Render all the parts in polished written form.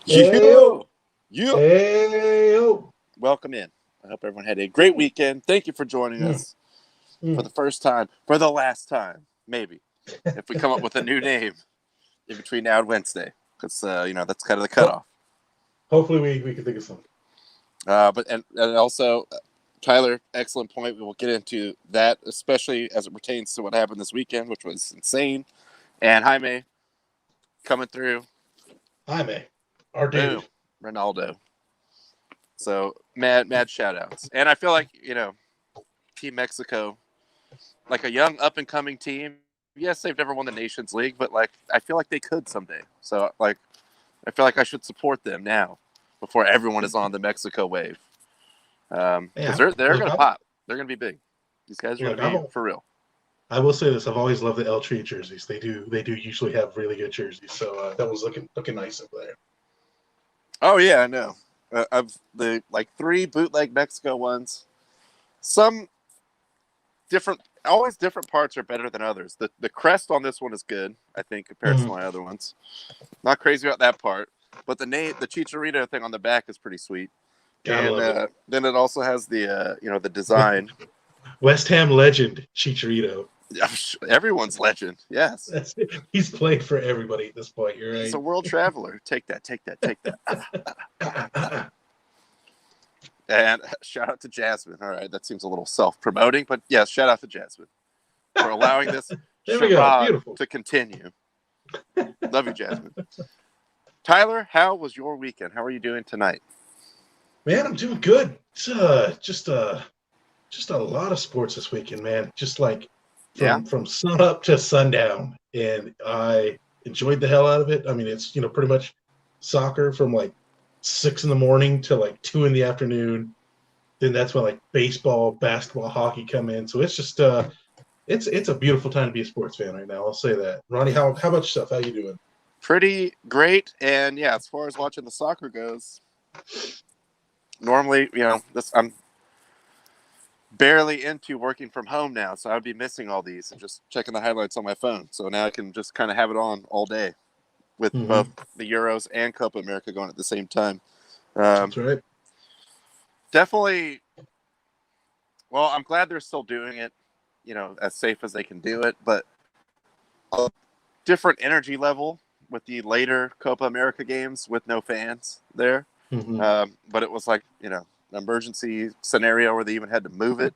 Yo, Yo, you yo. welcome in. I hope everyone had a great weekend. Thank you for joining Mm, us for mm. the first time, for the last time, maybe, if we come up with a new name in between now and Wednesday, because that's kind of the Ho- cutoff. Hopefully we can think of something. But also, Tyler, excellent point. We will get into that, especially as it pertains to what happened this weekend, which was insane. And Jaime coming through, Jaime, our boom, dude. Ronaldo. So mad shout outs. And I feel like Team Mexico, like a young up and coming team. Yes, they've never won the Nations League, but like I feel like they could someday. So like I feel like I should support them now before everyone is on the Mexico wave. Because Yeah, they're look, gonna pop. They're gonna be big. These guys are gonna look. be for real. I will say this: I've always loved the El Tri jerseys. They do usually have really good jerseys. So that was looking nice over there. Oh yeah, I know. Of the like three bootleg Mexico ones, some different. Always different parts are better than others. The crest on this one is good, I think, compared to Mm. my other ones. Not crazy about that part, but the Chicharito thing on the back is pretty sweet. Gotta And love it. then it also has the design. West Ham legend Chicharito. Everyone's legend, yes. That's He's played for everybody at this point. You're He's a right. world traveler. Take that, take that, take that. And shout out to Jasmine. All right, that seems a little self-promoting, but yes, shout out to Jasmine for allowing this There we go. charade Beautiful. to continue. Love you, Jasmine. Tyler, how was your weekend? How are you doing tonight? Man, I'm doing good. It's just a lot of sports this weekend, man. Just like Yeah. from sun up to sundown, and I enjoyed the hell out of it. I mean, it's pretty much soccer from like 6 in the morning to like 2 in the afternoon. Then that's when like baseball, basketball, hockey come in. So it's just it's a beautiful time to be a sports fan right now. I'll say that. Ronnie, how about yourself? How you doing? Pretty great. And yeah, as far as watching the soccer goes, normally, I'm barely into working from home now, so I'd be missing all these and just checking the highlights on my phone. So now I can just kind of have it on all day with both Mm-hmm. the Euros and Copa America going at the same time. That's right. Definitely. Well, I'm glad they're still doing it, as safe as they can do it, but a different energy level with the later Copa America games with no fans there. Mm-hmm. But it was like, an emergency scenario where they even had to move it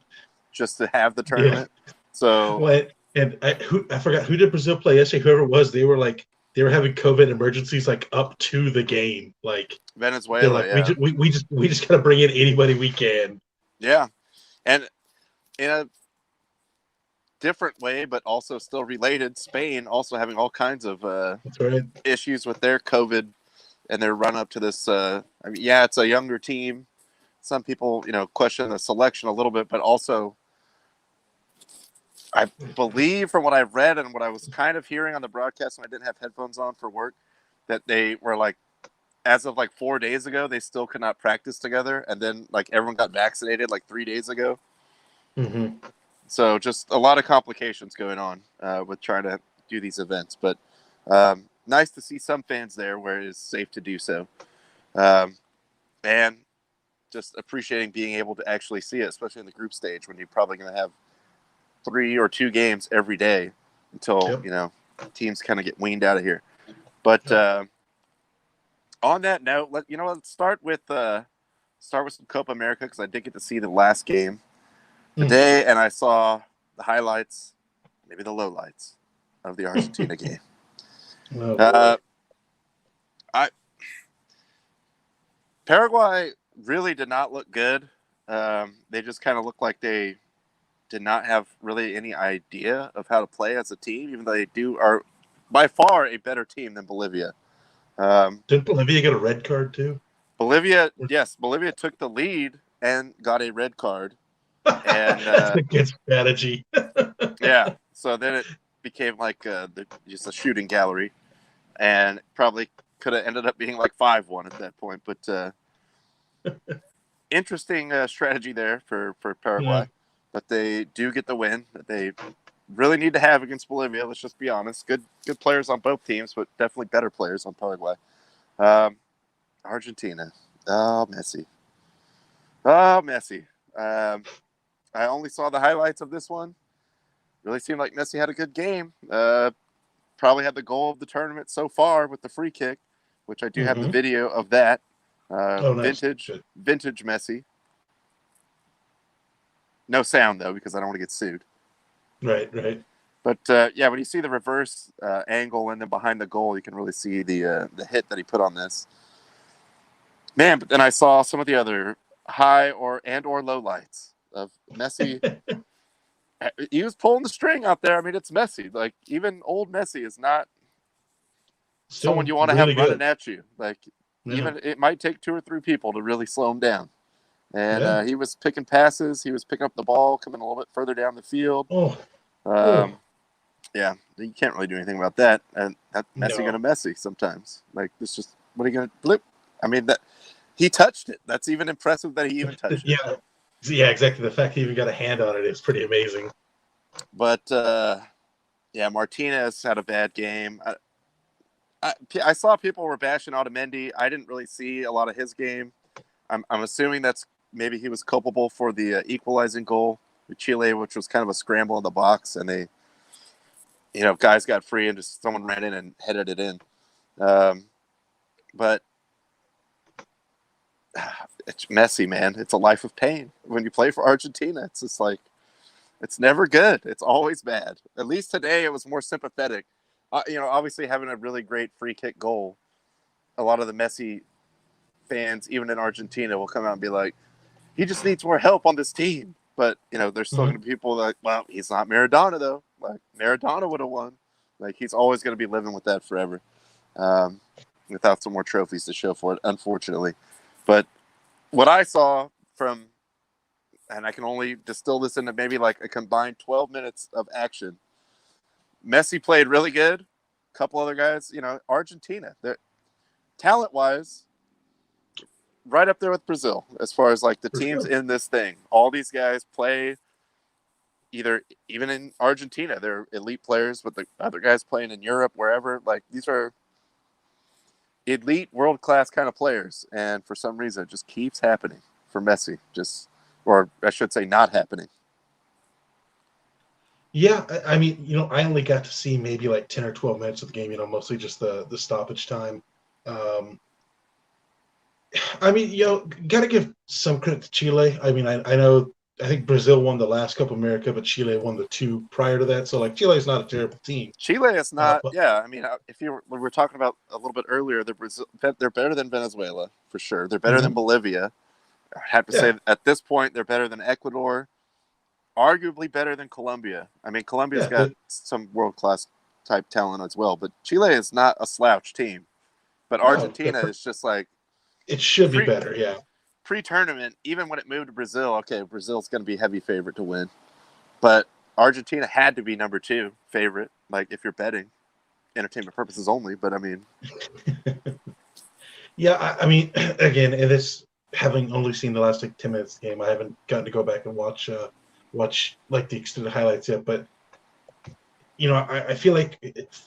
just to have the Yeah. tournament. So, Well, and I forgot who did Brazil play yesterday. Whoever it was, they were having COVID emergencies like up to the game. Like they're Venezuela, like, we yeah. just we just gotta bring in anybody we can. Yeah. And in a different way, but also still related, Spain also having all kinds of That's right. issues with their COVID and their run up to this. I mean, yeah, it's a younger team. Some people, question the selection a little bit, but also, I believe from what I've read and what I was kind of hearing on the broadcast when I didn't have headphones on for work, that they were like, as of like 4 days ago, they still could not practice together, and then like everyone got vaccinated like 3 days ago. Mm-hmm. So just a lot of complications going on with trying to do these events, but nice to see some fans there where it is safe to do so, and just appreciating being able to actually see it, especially in the group stage when you're probably going to have 3 or 2 games every day until Yep. teams kind of get weaned out of here. But on that note, let's start with some Copa America because I did get to see the last game Mm. today, and I saw the highlights, maybe the lowlights of the Argentina game. Oh Uh, boy. I Paraguay really did not look good. They just kind of looked like they did not have really any idea of how to play as a team, even though are by far a better team than Bolivia. Um, Didn't Bolivia get a red card too? Bolivia took the lead and got a red card, and That's a good strategy. yeah, so then it became like just a shooting gallery, and probably could have ended up being like 5-1 at that point. But interesting strategy there for Yeah. Paraguay, but they do get the win that they really need to have against Bolivia. Let's just be honest. Good players on both teams, but definitely better players on Paraguay. Um, Argentina. Oh, Messi. Oh, Messi. I only saw the highlights of this one. Really seemed like Messi had a good game. Probably had the goal of the tournament so far with the free kick, which I do have the Mm-hmm. video of that. Oh, nice. Vintage, Good. vintage Messi. No sound though, because I don't want to get sued. Right, right. But yeah, when you see the reverse angle and then behind the goal, you can really see the hit that he put on this. Man, but then I saw some of the other high or low lights of Messi. He was pulling the string out there. I mean, it's Messi. Like even old Messi is not someone Still you want to have really running good. at you. Like Yeah, even it might take 2 or 3 people to really slow him down. And yeah. he was picking passes. He was picking up the ball, coming a little bit further down the field. Oh, Um, oh, yeah, you can't really do anything about that. And that Messi no. gonna Messi sometimes. Like it's just what are you gonna blip? I mean that he touched it. That's even impressive that he even touched it. Yeah, yeah, exactly. The fact he even got a hand on it is pretty amazing. But yeah, Martinez had a bad game. I saw people were bashing Otamendi. I didn't really see a lot of his game. I'm assuming that's maybe he was culpable for the equalizing goal with Chile, which was kind of a scramble in the box, and they, guys got free and just someone ran in and headed it in. Um, but it's messy, man. It's a life of pain. When you play for Argentina, it's just like it's never good. It's always bad. At least today it was more sympathetic. Obviously having a really great free kick goal, a lot of the Messi fans, even in Argentina, will come out and be like, he just needs more help on this team. But, there's still going Mhm. to be people like, well, he's not Maradona, though. Like, Maradona would have won. Like, he's always going to be living with that forever um, without some more trophies to show for it, unfortunately. But what I saw from, and I can only distill this into maybe like a combined 12 minutes of action. Messi played really good. A couple other guys, Argentina, they're talent wise, right up there with Brazil as far as like the For teams sure. in this thing. All these guys play either even in Argentina, they're elite players, but the other guys playing in Europe, wherever, like these are elite world class kind of players. And for some reason it just keeps happening for Messi. Or I should say not happening. Yeah, I mean, I only got to see maybe like 10 or 12 minutes of the game, mostly just the stoppage time. Um, I mean, got to give some credit to Chile. I mean, I know, I think Brazil won the last Copa America, but Chile won the two prior to that. So, like, Chile is not a terrible team. Chile is not, But yeah. I mean, if we were talking about a little bit earlier, they're better than Venezuela for sure. They're better than mhm, Bolivia. I have to say, yeah, at this point, they're better than Ecuador. Arguably better than Colombia. I mean, Colombia's yeah, got some world class type talent as well, but Chile is not a slouch team. But no, Argentina is just like it should be pre better. Yeah. pre tournament. Even when it moved to Brazil, okay, Brazil's going to be heavy favorite to win, but Argentina had to be number 2 favorite. Like if you're betting, entertainment purposes only. But I mean, Yeah, I mean, again, and this having only seen the last like 10 minutes of the game, I haven't gotten to go back and watch like the extended highlights yet. But I feel like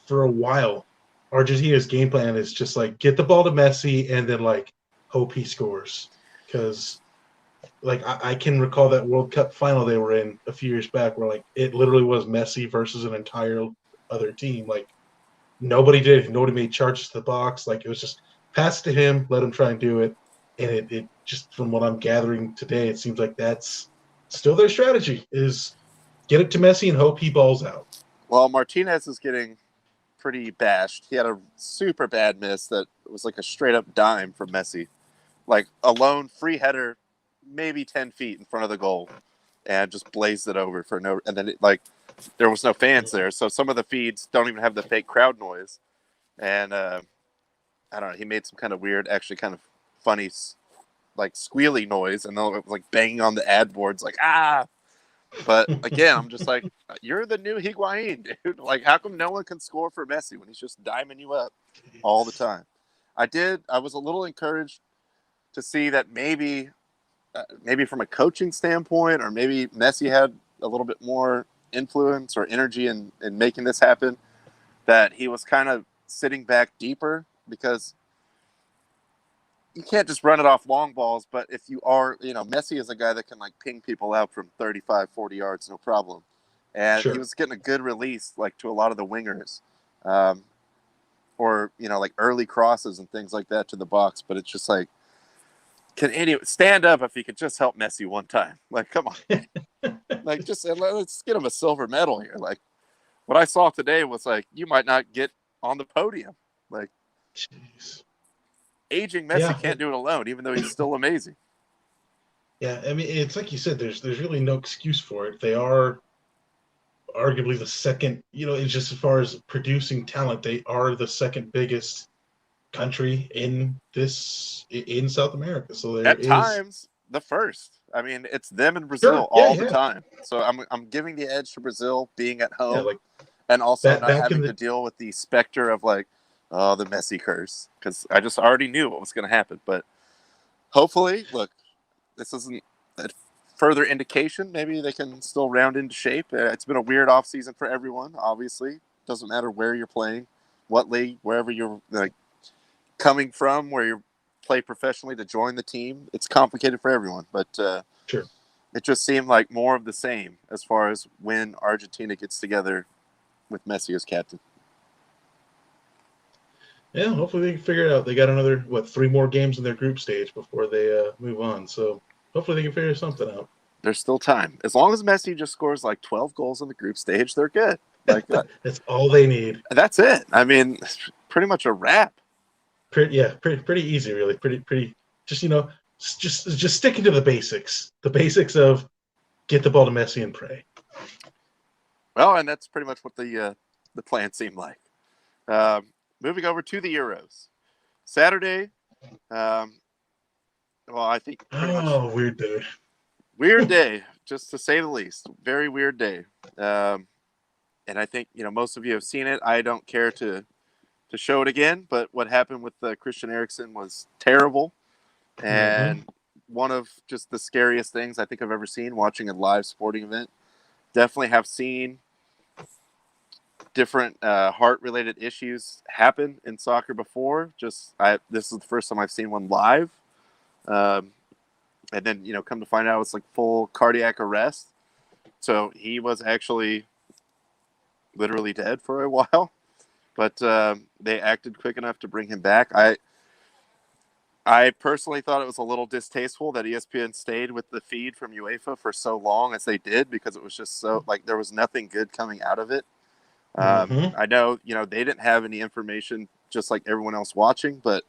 for a while, Argentina's game plan is just like get the ball to Messi and then like hope he scores. Because like I can recall that World Cup final they were in a few years back, where like it literally was Messi versus an entire other team. Like nobody did it. Nobody made charges to the box. Like it was just pass to him, let him try and do it. And it just from what I'm gathering today, it seems like that's still their strategy is get it to Messi and hope he balls out. well, Martinez is getting pretty bashed. He had a super bad miss that was like a straight up dime from Messi, like a lone free header, maybe 10 feet in front of the goal, and just blazed it over for no. And then there was no fans there, so some of the feeds don't even have the fake crowd noise. And I don't know. He made some kind of weird, actually kind of funny, like squealy noise, and then it was like banging on the ad boards, like ah. But again, I'm just like, you're the new Higuain, dude. Like, how come no one can score for Messi when he's just diming you up all the time? I was a little encouraged to see that maybe from a coaching standpoint, or maybe Messi had a little bit more influence or energy in making this happen, that he was kind of sitting back deeper because you can't just run it off long balls, but if you are, Messi is a guy that can like ping people out from 35, 40 yards, no problem. And he Sure. was getting a good release, like to a lot of the wingers, or like early crosses and things like that to the box. But it's just like, can anyone stand up if he could just help Messi one time? Like, come on, like just let's get him a silver medal here. Like, what I saw today was like, you might not get on the podium. Like, Jeez. aging Messi Yeah. can't do it alone, even though he's still amazing. Yeah. I mean, it's like you said. There's really no excuse for it. They are arguably the second. It's just as far as producing talent, they are the second biggest country in South America. So there At is times, the first. I mean, it's them and sure. Brazil Yeah. all the Yeah. time. So I'm giving the edge to Brazil being at Yeah. home Like and also that not back in having to the deal with the specter of like, oh, the Messi curse, because I just already knew what was going to happen. But hopefully, look, this isn't a further indication. Maybe they can still round into shape. It's been a weird offseason for everyone. Obviously, doesn't matter where you're playing, what league, wherever you're like coming from, where you play professionally to join the team. It's complicated for everyone, but sure. it just seemed like more of the same as far as when Argentina gets together with Messi as captain. Yeah, hopefully they can figure it out. They got another 3 more games in their group stage before they move on. So hopefully they can figure something out. There's still time. As long as Messi just scores like 12 goals in the group stage, they're good. Like That's all they need. that's it. I mean, it's pretty much a wrap. Pretty easy, really. Pretty. Just just sticking to the basics. The basics of get the ball to Messi and pray. Well, and that's pretty much what the plan seemed like. Moving over to the Euros, Saturday. Well, I think pretty much Weird day. weird day, just to say the least. Very weird day. And I think most of you have seen it. I don't care to show it again, but what happened with Christian Eriksen was terrible, Mm-hmm. and one of just the scariest things I think I've ever seen watching a live sporting event. Definitely have seen different heart-related issues happen in soccer before. This is the first time I've seen one live, and then come to find out it's like full cardiac arrest. So he was actually literally dead for a while, but they acted quick enough to bring him back. I personally thought it was a little distasteful that ESPN stayed with the feed from UEFA for so long as they did, because it was just so like there was nothing good coming out of it. Mm-hmm. I know they didn't have any information just like everyone else watching, but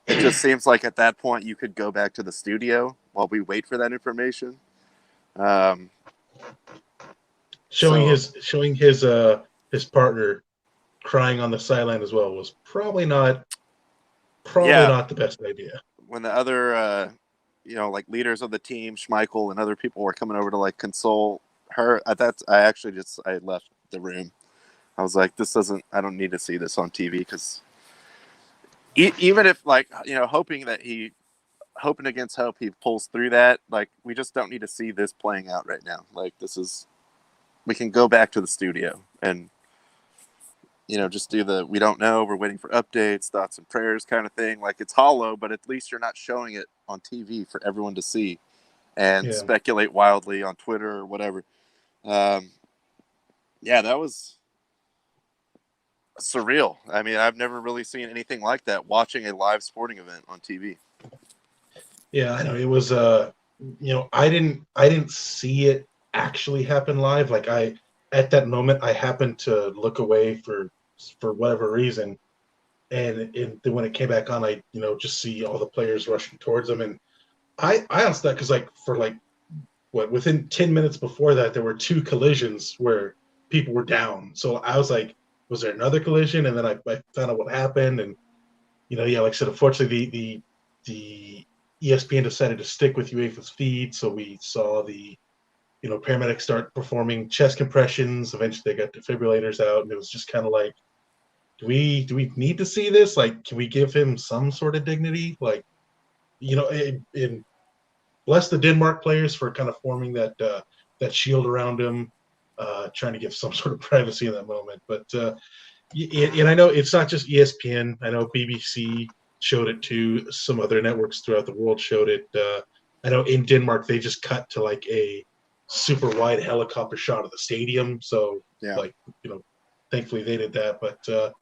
it just seems like at that point you could go back to the studio while we wait for that information. Showing So his partner crying on the sideline as well was probably not yeah, the best idea. when the other like leaders of the team, Schmeichel and other people were coming over to like console her, I left the room. I was like, I don't need to see this on TV, because even if like hoping against hope he pulls through that, like we just don't need to see this playing out right now. Like we can go back to the studio and just do we don't know, we're waiting for updates, thoughts and prayers kind of thing. Like it's hollow, but at least you're not showing it on TV for everyone to see and Yeah. speculate wildly on Twitter or whatever. Yeah, that was surreal. I mean, I've never really seen anything like that watching a live sporting event on TV. Yeah, I know. It was I didn't see it actually happen live. Like at that moment I happened to look away for whatever reason. And then when it came back on, I just see all the players rushing towards them, and I asked that because like for like within 10 minutes before that there were 2 collisions where people were down. So I was like, was there another collision? And then I found out what happened, and yeah, like I said, unfortunately the ESPN decided to stick with UEFA's feed, so we saw the paramedics start performing chest compressions. Eventually they got defibrillators out, and it was just kind of like, do we need to see this? Like, can we give him some sort of dignity? Like, in bless the Denmark players for kind of forming that shield around him, trying to give some sort of privacy in that moment. But and I know it's not just ESPN. I know BBC showed it to some other networks throughout the world. Showed it. I know in Denmark they just cut to like a super wide helicopter shot of the stadium. So Yeah. like thankfully they did that. But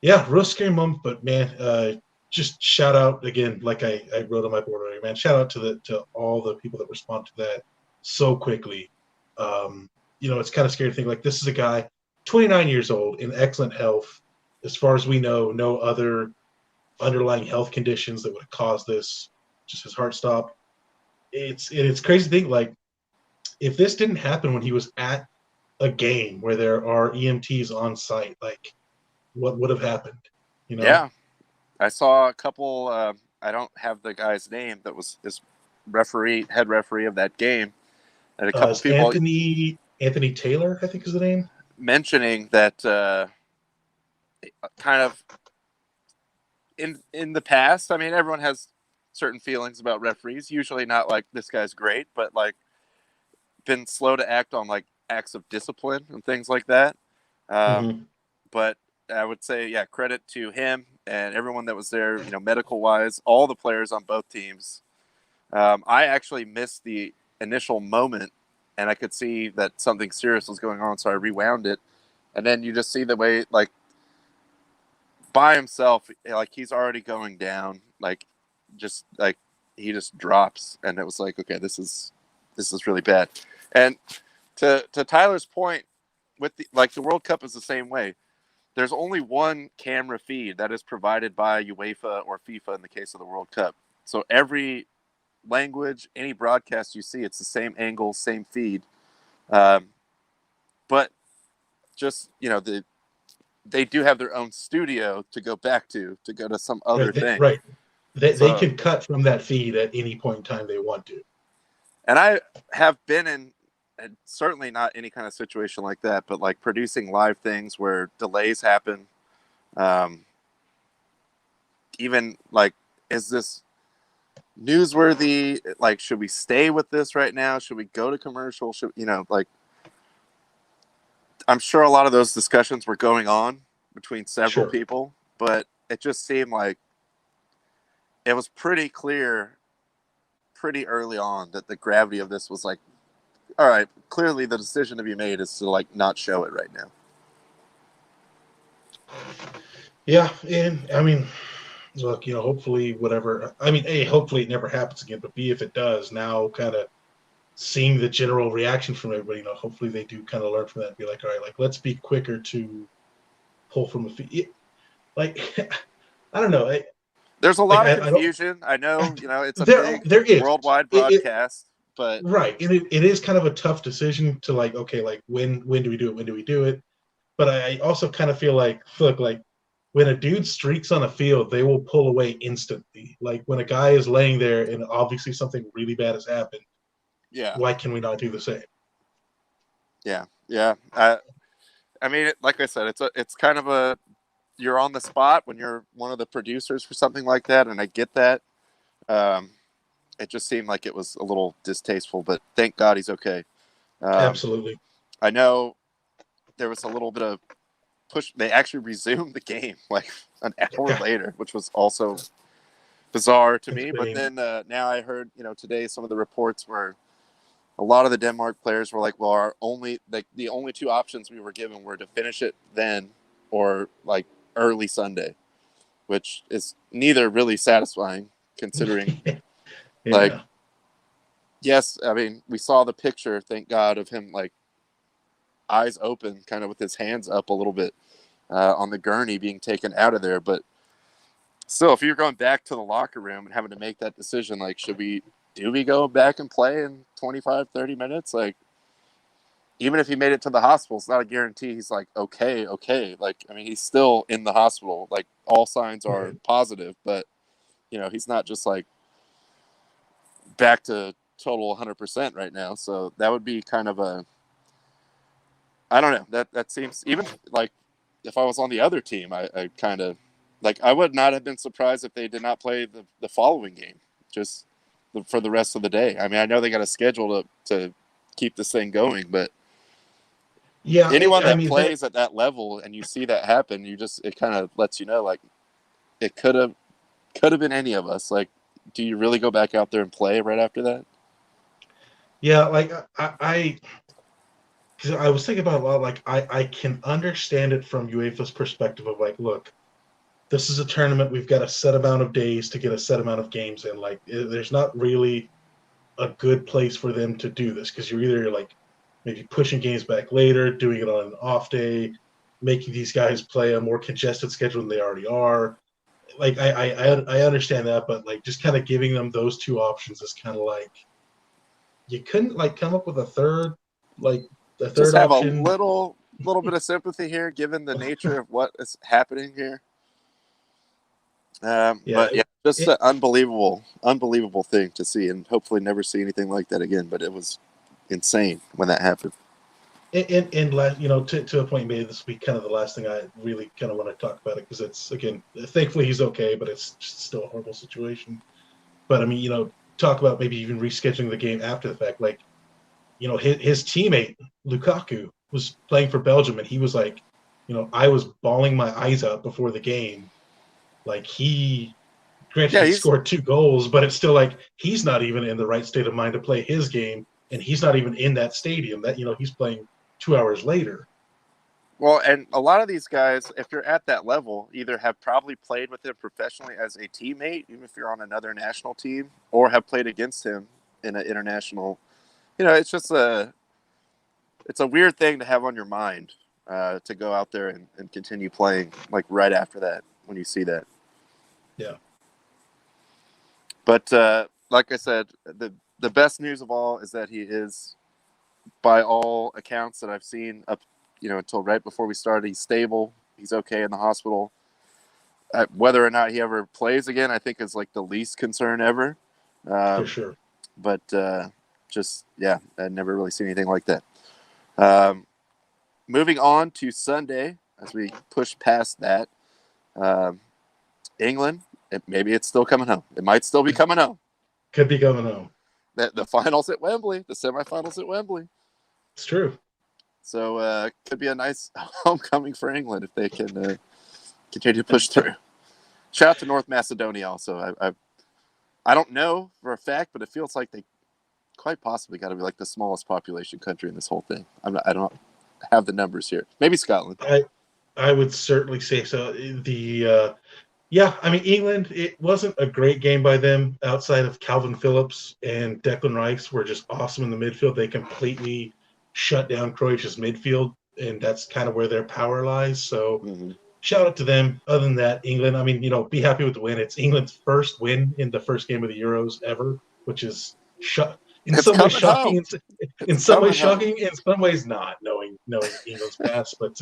yeah, real scary moment. But man, just shout out again, like I wrote on my board earlier, man. Shout out to all the people that respond to that so quickly. It's kind of scary to think like this is a guy, 29 years old, in excellent health. As far as we know, no other underlying health conditions that would have caused this. Just his heart stopped. It's crazy to think like if this didn't happen when he was at a game where there are EMTs on site, like what would have happened? Yeah, I saw a couple. I don't have the guy's name that was his head referee of that game, and a couple It's people Anthony Taylor, I think is the name. mentioning that kind of in the past. I mean, everyone has certain feelings about referees. Usually not like this guy's great, but like been slow to act on like acts of discipline and things like that. Mm-hmm. But I would say, yeah, credit to him and everyone that was there, medical wise, all the players on both teams. I actually missed the initial moment and I could see that something serious was going on. So I rewound it. And then you just see the way, like, by himself, like he's already going down, like he just drops. And it was like, okay, this is really bad. And to Tyler's point, with the World Cup is the same way. There's only one camera feed that is provided by UEFA or FIFA in the case of the World Cup. So every language, any broadcast you see, it's the same angle, same feed. But just, they do have their own studio to go back to go to some other thing. Right. They So, can cut from that feed at any point in time they want to. and I have been in, and certainly not any kind of situation like that, but like producing live things where delays happen. Even like, is this newsworthy? Like, should we stay with this right now? Should we go to commercial? Like, I'm sure a lot of those discussions were going on between several people, but it just seemed like it was pretty clear pretty early on that the gravity of this was like, all right, clearly the decision to be made is to like not show it right now. Yeah, and I mean, look, hopefully whatever. I mean, A, hopefully it never happens again, but B, if it does, now kind of seeing the general reaction from everybody, hopefully they do kind of learn from that and be like, all right, like let's be quicker to pull from the feed. Like, I don't know. There's a lot of confusion. I know, it's a there is worldwide broadcast, but right, and it is kind of a tough decision to like, okay, like when do we do it? When do we do it? But I also kind of feel like, look, like when a dude streaks on a field, they will pull away instantly. Like when a guy is laying there and obviously something really bad has happened. Yeah. Why can we not do the same? Yeah. Yeah. I mean, like I said, it's kind of you're on the spot when you're one of the producers for something like that. And I get that. It just seemed like it was a little distasteful, but thank God he's okay. Absolutely. I know there was a little bit of push. They actually resumed the game like an hour later, which was also bizarre to me. But then now I heard, today some of the reports were a lot of the Denmark players were like, well, the only two options we were given were to finish it then or like early Sunday, which is neither really satisfying considering like, yes, I mean, we saw the picture, thank God, of him like eyes open, kind of with his hands up a little bit on the gurney being taken out of there. But still, if you're going back to the locker room and having to make that decision, like, do we go back and play in 25, 30 minutes? Like, even if he made it to the hospital, it's not a guarantee he's like, okay. Like, I mean, he's still in the hospital. Like, all signs are positive, but, he's not just like back to total 100% right now. So that would be kind of I don't know. That seems, even like if I was on the other team, I kind of like, I would not have been surprised if they did not play the following game just for the rest of the day. I mean, I know they got a schedule to keep this thing going, but yeah, anyone that plays at that level and you see that happen, it kind of lets you know, like, it could have Could have been any of us. Like, do you really go back out there and play right after that? Yeah, like because I was thinking about it a lot. Like I can understand it from UEFA's perspective of like, look, this is a tournament. We've got a set amount of days to get a set amount of games in. Like, there's not really a good place for them to do this because you're either like maybe pushing games back later, doing it on an off day, making these guys play a more congested schedule than they already are. Like I understand that, but like just kind of giving them those two options is kind of like you couldn't like come up with like a Just third have a option. little bit of sympathy here, given the nature of what is happening here. Yeah, But yeah, just an unbelievable thing to see, and hopefully never see anything like that again. But it was insane when that happened. to a point maybe this will be kind of the last thing I really kind of want to talk about it because it's again thankfully he's okay, but it's just still a horrible situation. But I mean, talk about maybe even rescheduling the game after the fact. Like, his teammate Lukaku was playing for Belgium, and he was like, I was bawling my eyes out before the game. Like granted, Yeah, he he's scored 2 goals, but it's still like he's not even in the right state of mind to play his game, and he's not even in that stadium. That he's playing 2 hours later. well, and a lot of these guys, if you're at that level, either have probably played with him professionally as a teammate, even if you're on another national team, or have played against him in an international. It's just it's a weird thing to have on your mind to go out there and continue playing like right after that when you see that. Yeah. But like I said, the best news of all is that he is, by all accounts that I've seen up, until right before we started, he's stable. He's okay in the hospital. Whether or not he ever plays again, I think is like the least concern ever. For sure. But just yeah, I never really seen anything like that. Moving on to Sunday, as we push past that, England. Maybe it's still coming home. It might still be coming home. Could be coming home. The finals at Wembley, the semifinals at Wembley. It's true. So could be a nice homecoming for England if they can continue to push through. Shout out to North Macedonia also. I don't know for a fact, but it feels like they quite possibly got to be like the smallest population country in this whole thing. I don't have the numbers here. Maybe Scotland. I would certainly say so. Yeah, I mean, England, it wasn't a great game by them outside of Calvin Phillips and Declan Rice were just awesome in the midfield. They completely shut down Croatia's midfield, and that's kind of where their power lies. So shout out to them. Other than that, England, I mean, be happy with the win. It's England's first win in the first game of the Euros ever, which is in some ways shocking. In some ways shocking, in some ways not, knowing England's past. But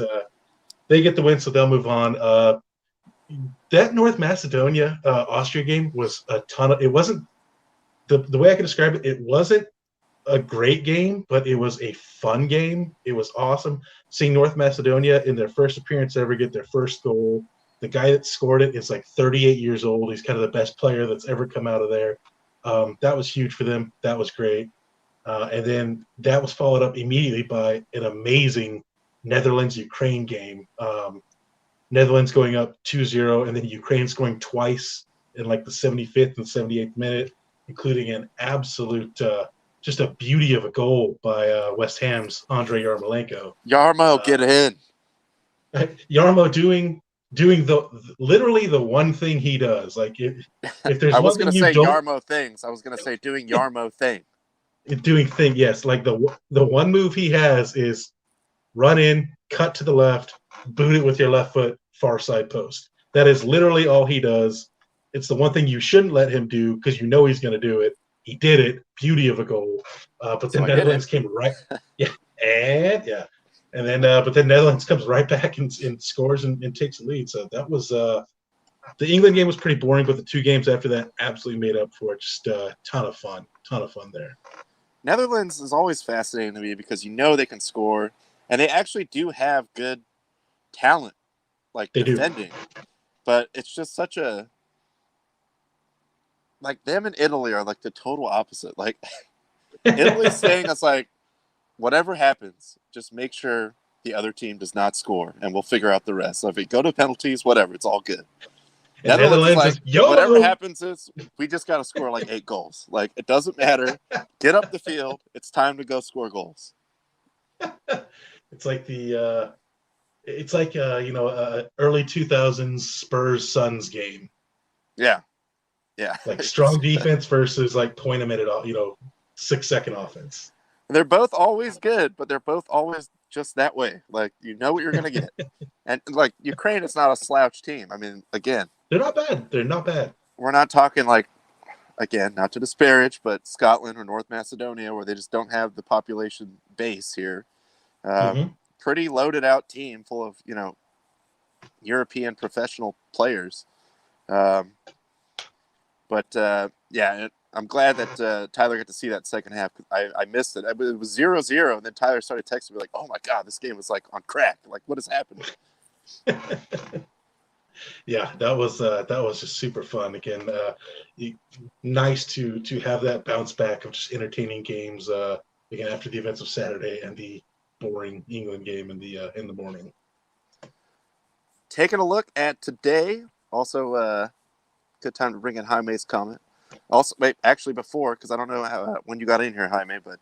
they get the win, so they'll move on. That North Macedonia Austria game was a ton of. It wasn't the way I can describe it. It wasn't a great game, but it was a fun game. It was awesome seeing North Macedonia in their first appearance ever get their first goal. The guy that scored it is like 38 years old. He's kind of the best player that's ever come out of there. That was huge for them. That was great. And then that was followed up immediately by an amazing Netherlands-Ukraine game. Netherlands going up 2-0, and then Ukraine scoring twice in like the 75th and 78th minute, including an absolute, just a beauty of a goal by West Ham's Andrei Yarmolenko. Yarmo, get in. Yarmo doing literally the one thing he does. Like if there's one thing you don't. Yarmo things. I was gonna say doing Yarmo thing. Doing thing, yes. Like the one move he has is run in, cut to the left, boot it with your left foot, far side post. That is literally all he does. It's the one thing you shouldn't let him do because he's going to do it. He did it. Beauty of a goal. But then Netherlands came right. And then, but then Netherlands comes right back and scores and takes the lead. So that was the England game was pretty boring, but the two games after that absolutely made up for it. Just a ton of fun there. Netherlands is always fascinating to me because they can score, and they actually do have good talent, like they defending. Do. But it's just such a like them and Italy are like the total opposite. Like Italy's saying us like, whatever happens, just make sure the other team does not score, and we'll figure out the rest. So if we go to penalties, whatever, it's all good. And Netherlands is Netherlands like, is whatever YOLO. happens is we just got to score like 8 goals. Like, it doesn't matter. Get up the field. It's time to go score goals. It's like early 2000s Spurs Suns game. Yeah. Yeah. Like strong defense versus like point a minute, 6-second offense. They're both always good, but they're both always just that way. Like, you know what you're going to get. And like, Ukraine is not a slouch team. I mean, again, They're not bad. They're not bad. we're not talking like, again, not to disparage, but Scotland or North Macedonia, where they just don't have the population base here. Mm-hmm. Pretty loaded out team full of, European professional players. Yeah, I'm glad that Tyler got to see that second half. I missed it. It was 0-0, and then Tyler started texting me like, "Oh my god, this game was like on crack. Like, what has happened?" Yeah, that was just super fun. Again, nice to have that bounce back of just entertaining games. Again, after the events of Saturday and the boring England game in the morning. Taking a look at today, also good time to bring in Jaime's comment. Also, wait, actually before, because I don't know when you got in here, Jaime, but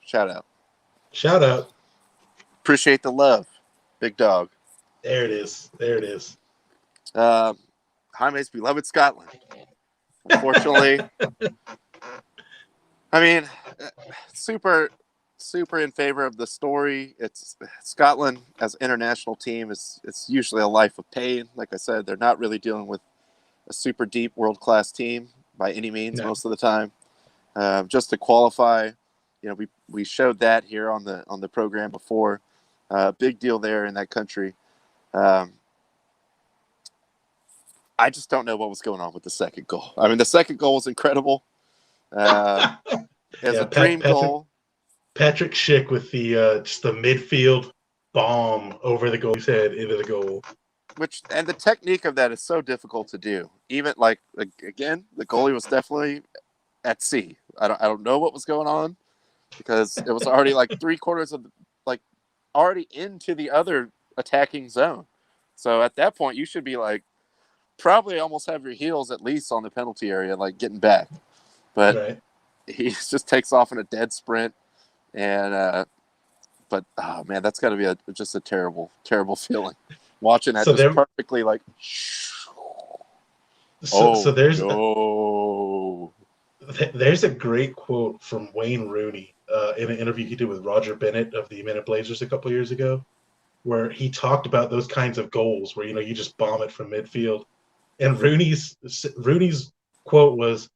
shout out. Shout out. Appreciate the love, big dog. There it is. There it is. Jaime's beloved Scotland. Unfortunately, I mean, super in favor of the story. It's Scotland as an international team it's usually a life of pain. Like I said, they're not really dealing with a super deep world-class team by any means most of the time. Just to qualify, we showed that here on the program before. Big deal there in that country. I just don't know what was going on with the second goal. I mean, the second goal was incredible. As a dream goal. Patrick Schick with the just the midfield bomb over the goalie's head into the goal. And the technique of that is so difficult to do. Even again, the goalie was definitely at sea. I don't know what was going on because it was already like 3/4 of already into the other attacking zone. So at that point, you should be like probably almost have your heels at least on the penalty area, like getting back. But right. He just takes off in a dead sprint, and but oh man, that's got to be just a terrible feeling watching that perfectly like. So there's no. There's a great quote from Wayne Rooney in an interview he did with Roger Bennett of the Minute Blazers a couple years ago, where he talked about those kinds of goals where you just bomb it from midfield, and Rooney's quote was,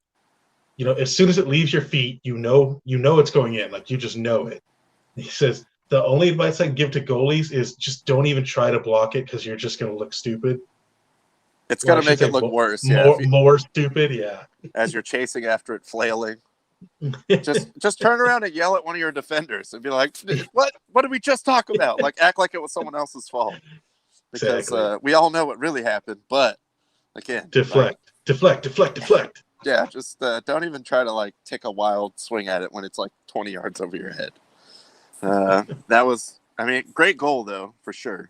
as soon as it leaves your feet, you know it's going in, like you just know it. He says the only advice I can give to goalies is just don't even try to block it because you're just going to look stupid. It's going to make it look worse. More stupid, yeah. As you're chasing after it, flailing. just turn around and yell at one of your defenders and be like, "What did we just talk about?" Like, act like it was someone else's fault. Because exactly. We all know what really happened. But again, deflect. Yeah, just don't even try to take a wild swing at it when it's 20 yards over your head. That was, great goal though, for sure.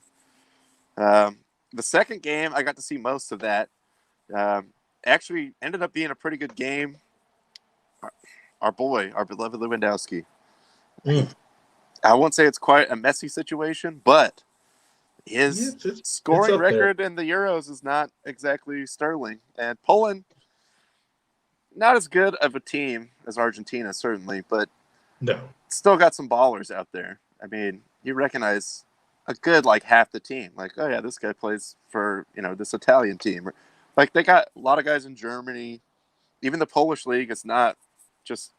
The second game, I got to see most of that. Actually ended up being a pretty good game. Our beloved Lewandowski. I won't say it's quite a messy situation, but his scoring record in the Euros is not exactly sterling. And Poland, not as good of a team as Argentina, certainly, but no, still got some ballers out there. I mean, you recognize a good half the team. Like, oh yeah, this guy plays for this Italian team. Like, they got a lot of guys in Germany. Even the Polish league is not just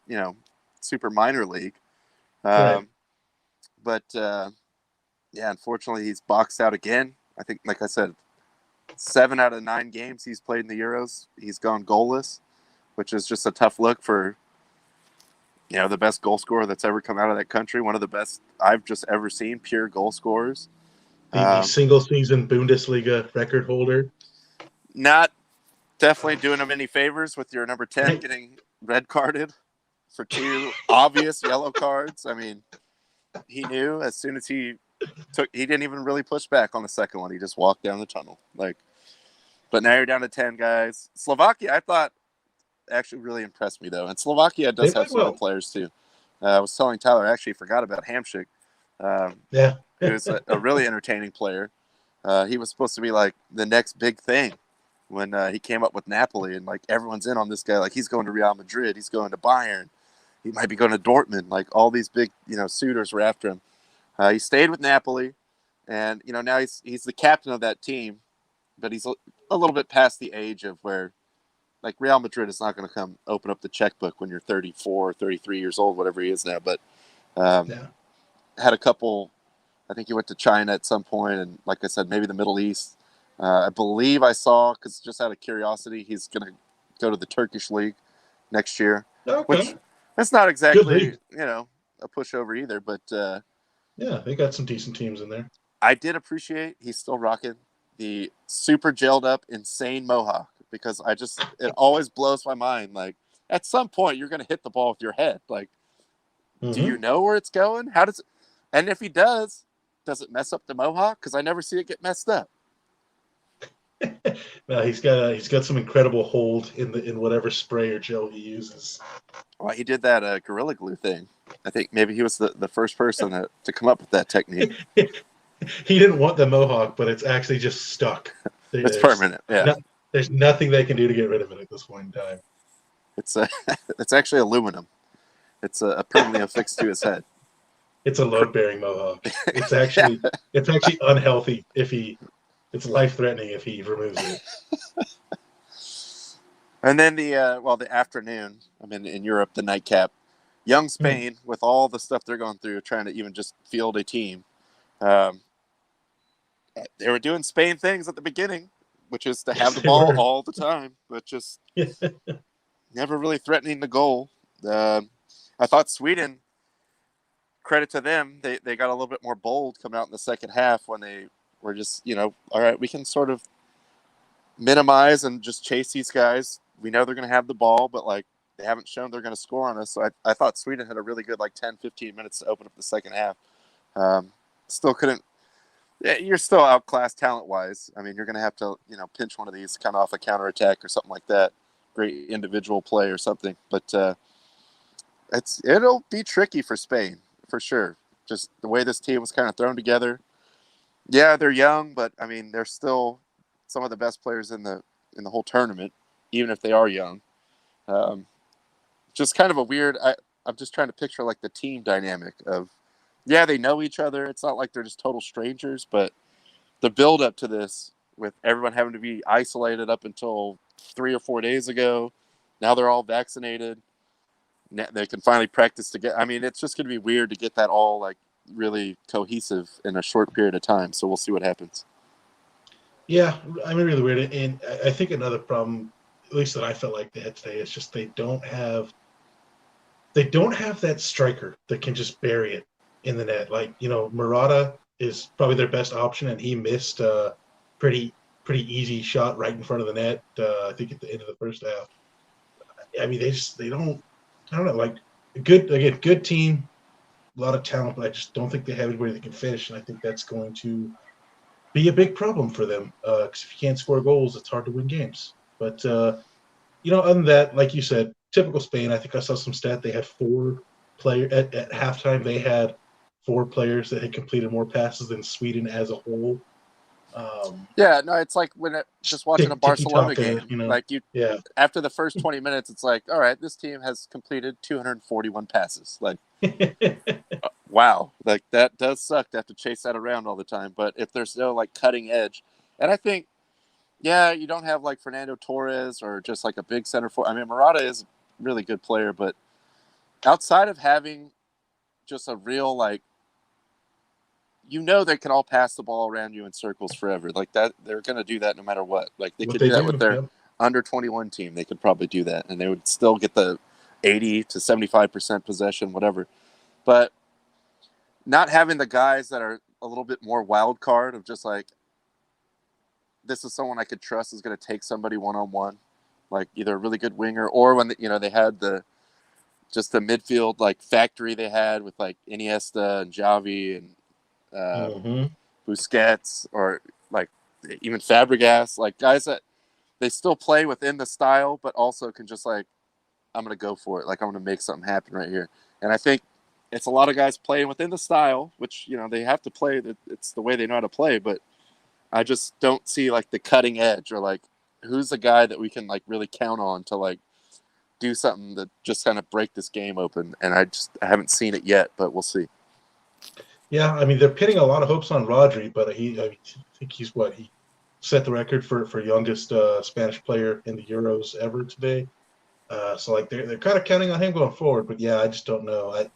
super minor league. Right. But yeah, unfortunately, he's boxed out again. I think, like I said, 7 out of 9 games he's played in the Euros, he's gone goalless, which is just a tough look for the best goal scorer that's ever come out of that country. One of the best I've just ever seen, pure goal scorers. The single season Bundesliga record holder. Not definitely doing him any favors with your number 10 getting red carded for 2 obvious yellow cards. I mean, he knew as soon as he didn't even really push back on the second one. He just walked down the tunnel. But now you're down to 10 guys. Slovakia, I thought, actually really impressed me, though. And Slovakia They does have played some good well. players, too. I was telling Tyler, I actually forgot about Hamsik, Yeah. who's a really entertaining player. He was supposed to be like the next big thing when he came up with Napoli, and like everyone's in on this guy. Like he's going to Real Madrid, he's going to Bayern, he might be going to Dortmund. Like all these big, suitors were after him. He stayed with Napoli, and now he's the captain of that team, but he's a little bit past the age of where like Real Madrid is not going to come open up the checkbook when you're 34, 33 years old, whatever he is now. But Yeah. had a couple. I think he went to China at some point, and like I said, maybe the Middle East. I believe I saw, because just out of curiosity, he's going to go to the Turkish league next year, which Okay. that's not Good exactly league. a pushover either. But Yeah, they got some decent teams in there. I did appreciate he's still rocking the super gelled up, insane mohawk, because it always blows my mind. Like at some point, you're going to hit the ball with your head. Like, do you Mm-hmm. know where it's going? How does it? And if he does it mess up the mohawk? Because I never see it get messed up. No, he's got some incredible hold in whatever spray or gel he uses. Well, he did that Gorilla Glue thing. I think maybe he was the first person to come up with that technique. He didn't want the mohawk, but it's actually just stuck. It's There's permanent. Yeah, no, there's nothing they can do to get rid of it at this point in time. it's it's actually aluminum. It's permanently affixed to his head. It's a load-bearing mohawk. It's Yeah. actually it's actually unhealthy it's life-threatening if he removes it. And then the afternoon. I mean, in Europe, the nightcap. Young Spain, with all the stuff they're going through, trying to even just field a team. Um, they were doing Spain things at the beginning, which is to have Yes, the they ball were. all the time, but just never really threatening the goal. I thought Sweden, credit to them, they got a little bit more bold coming out in the second half when they were just, all right, we can sort of minimize and just chase these guys. We know they're going to have the ball, but like they haven't shown they're going to score on us. So I thought Sweden had a really good 10, 15 minutes to open up the second half. Still couldn't. You're still outclassed talent-wise. I mean, you're going to have to, pinch one of these kind of off a counterattack or something like that. Great individual play or something. But it'll be tricky for Spain, for sure. Just the way this team was kind of thrown together. Yeah, they're young, but, I mean, they're still some of the best players in the whole tournament, even if they are young. Just kind of a weird I'm just trying to picture, the team dynamic of, yeah, they know each other. It's not like they're just total strangers, but the build up to this with everyone having to be isolated up until 3 or 4 days ago. Now they're all vaccinated. Now they can finally practice together. I mean, it's just going to be weird to get that all really cohesive in a short period of time. So we'll see what happens. Yeah, I mean, really weird. And I think another problem, at least that I felt like they had today, is just they don't have that striker that can just bury it in the net. Murata is probably their best option, and he missed a pretty easy shot right in front of the net. I think at the end of the first half. I mean, they don't. I don't know. Good team, a lot of talent, but I just don't think they have anybody that can finish, and I think that's going to be a big problem for them. Because if you can't score goals, it's hard to win games. But other than that, like you said, typical Spain. I think I saw some stat. They had 4 players at halftime. They had 4 players that had completed more passes than Sweden as a whole. Yeah, no, it's like when just watching a Tiki Barcelona taka, game. Yeah. After the first 20 minutes, it's like, all right, this team has completed 241 passes. Wow, that does suck to have to chase that around all the time. But if there's no cutting edge, and I think, yeah, you don't have Fernando Torres or just a big center forward. I mean, Murata is a really good player, but outside of having just a real they can all pass the ball around you in circles forever. That they're going to do that no matter what. They What could they do that with do, their yep. under 21 team. They could probably do that, and they would still get the 80 to 75% possession, whatever. But not having the guys that are a little bit more wild card of just this is someone I could trust is going to take somebody one-on-one, either a really good winger or when they had the midfield factory they had with Iniesta and Xavi and Mm-hmm. Busquets or even Fabregas, guys that they still play within the style, but also can just like, I'm going to go for it. Like, I'm going to make something happen right here. And I think it's a lot of guys playing within the style, which, you know, they have to play. It's the way they know how to play. But I just don't see like the cutting edge, or like who's the guy that we can like really count on to like do something that just kind of break this game open. And I haven't seen it yet, but we'll see. Yeah, I mean they're pinning a lot of hopes on Rodri, but I think he set the record for youngest Spanish player in the Euros ever today. So like they're kind of counting on him going forward, but yeah, I just don't know.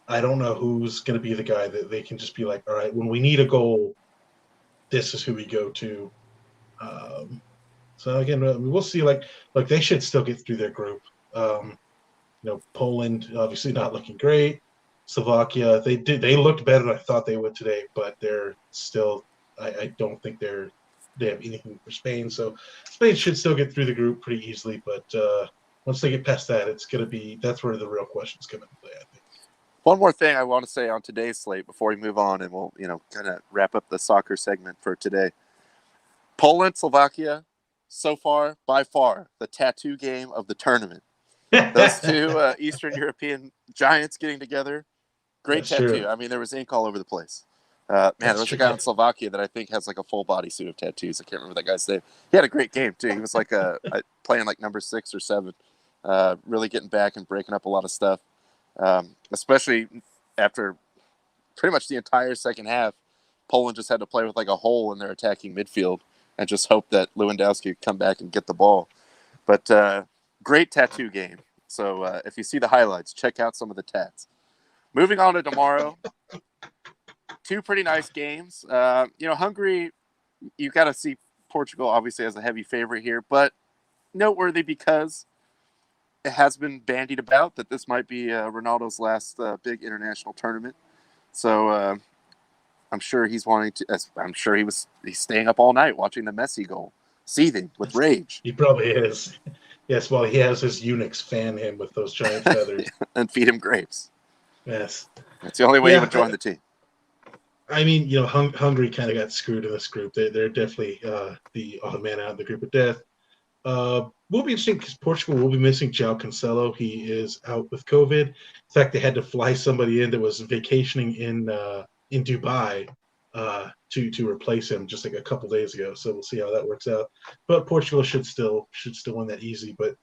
I don't know who's going to be the guy that they can just be like, all right, when we need a goal, this is who we go to. So again, we'll see. Like they should still get through their group. Poland obviously not looking great. Slovakia, they looked better than I thought they would today, but they're still. I don't think they have anything for Spain. So Spain should still get through the group pretty easily, but once they get past that, that's where the real questions come into play, I think. One more thing I want to say on today's slate before we move on, and we'll kind of wrap up the soccer segment for today. Poland, Slovakia, so far, by far, the tattoo game of the tournament. Those two Eastern European giants getting together, great That's tattoo. true. I mean, there was ink all over the place. There was a guy in Slovakia that I think has like a full body suit of tattoos. I can't remember that guy's name. He had a great game too. He was like playing like number 6 or 7, really getting back and breaking up a lot of stuff. Especially after pretty much the entire second half, Poland just had to play with like a hole in their attacking midfield and just hope that Lewandowski could come back and get the ball. But great tattoo game. So if you see the highlights, check out some of the tats. Moving on to tomorrow, 2 pretty nice games. Hungary, you got to see Portugal obviously as a heavy favorite here, but noteworthy because it has been bandied about that this might be Ronaldo's last big international tournament. So I'm sure he's wanting to. I'm sure he's staying up all night watching the Messi goal, seething with rage. He probably is. Yes, well, he has his eunuchs fan him with those giant feathers and feed him grapes. Yes, that's the only way he would join the team. I mean, Hungary kind of got screwed in this group. They're definitely the odd man out in the group of death. Will be interesting because Portugal will be missing João Cancelo. He is out with COVID. In fact, they had to fly somebody in that was vacationing in Dubai to replace him just like a couple days ago. So we'll see how that works out. But Portugal should still win that easy. But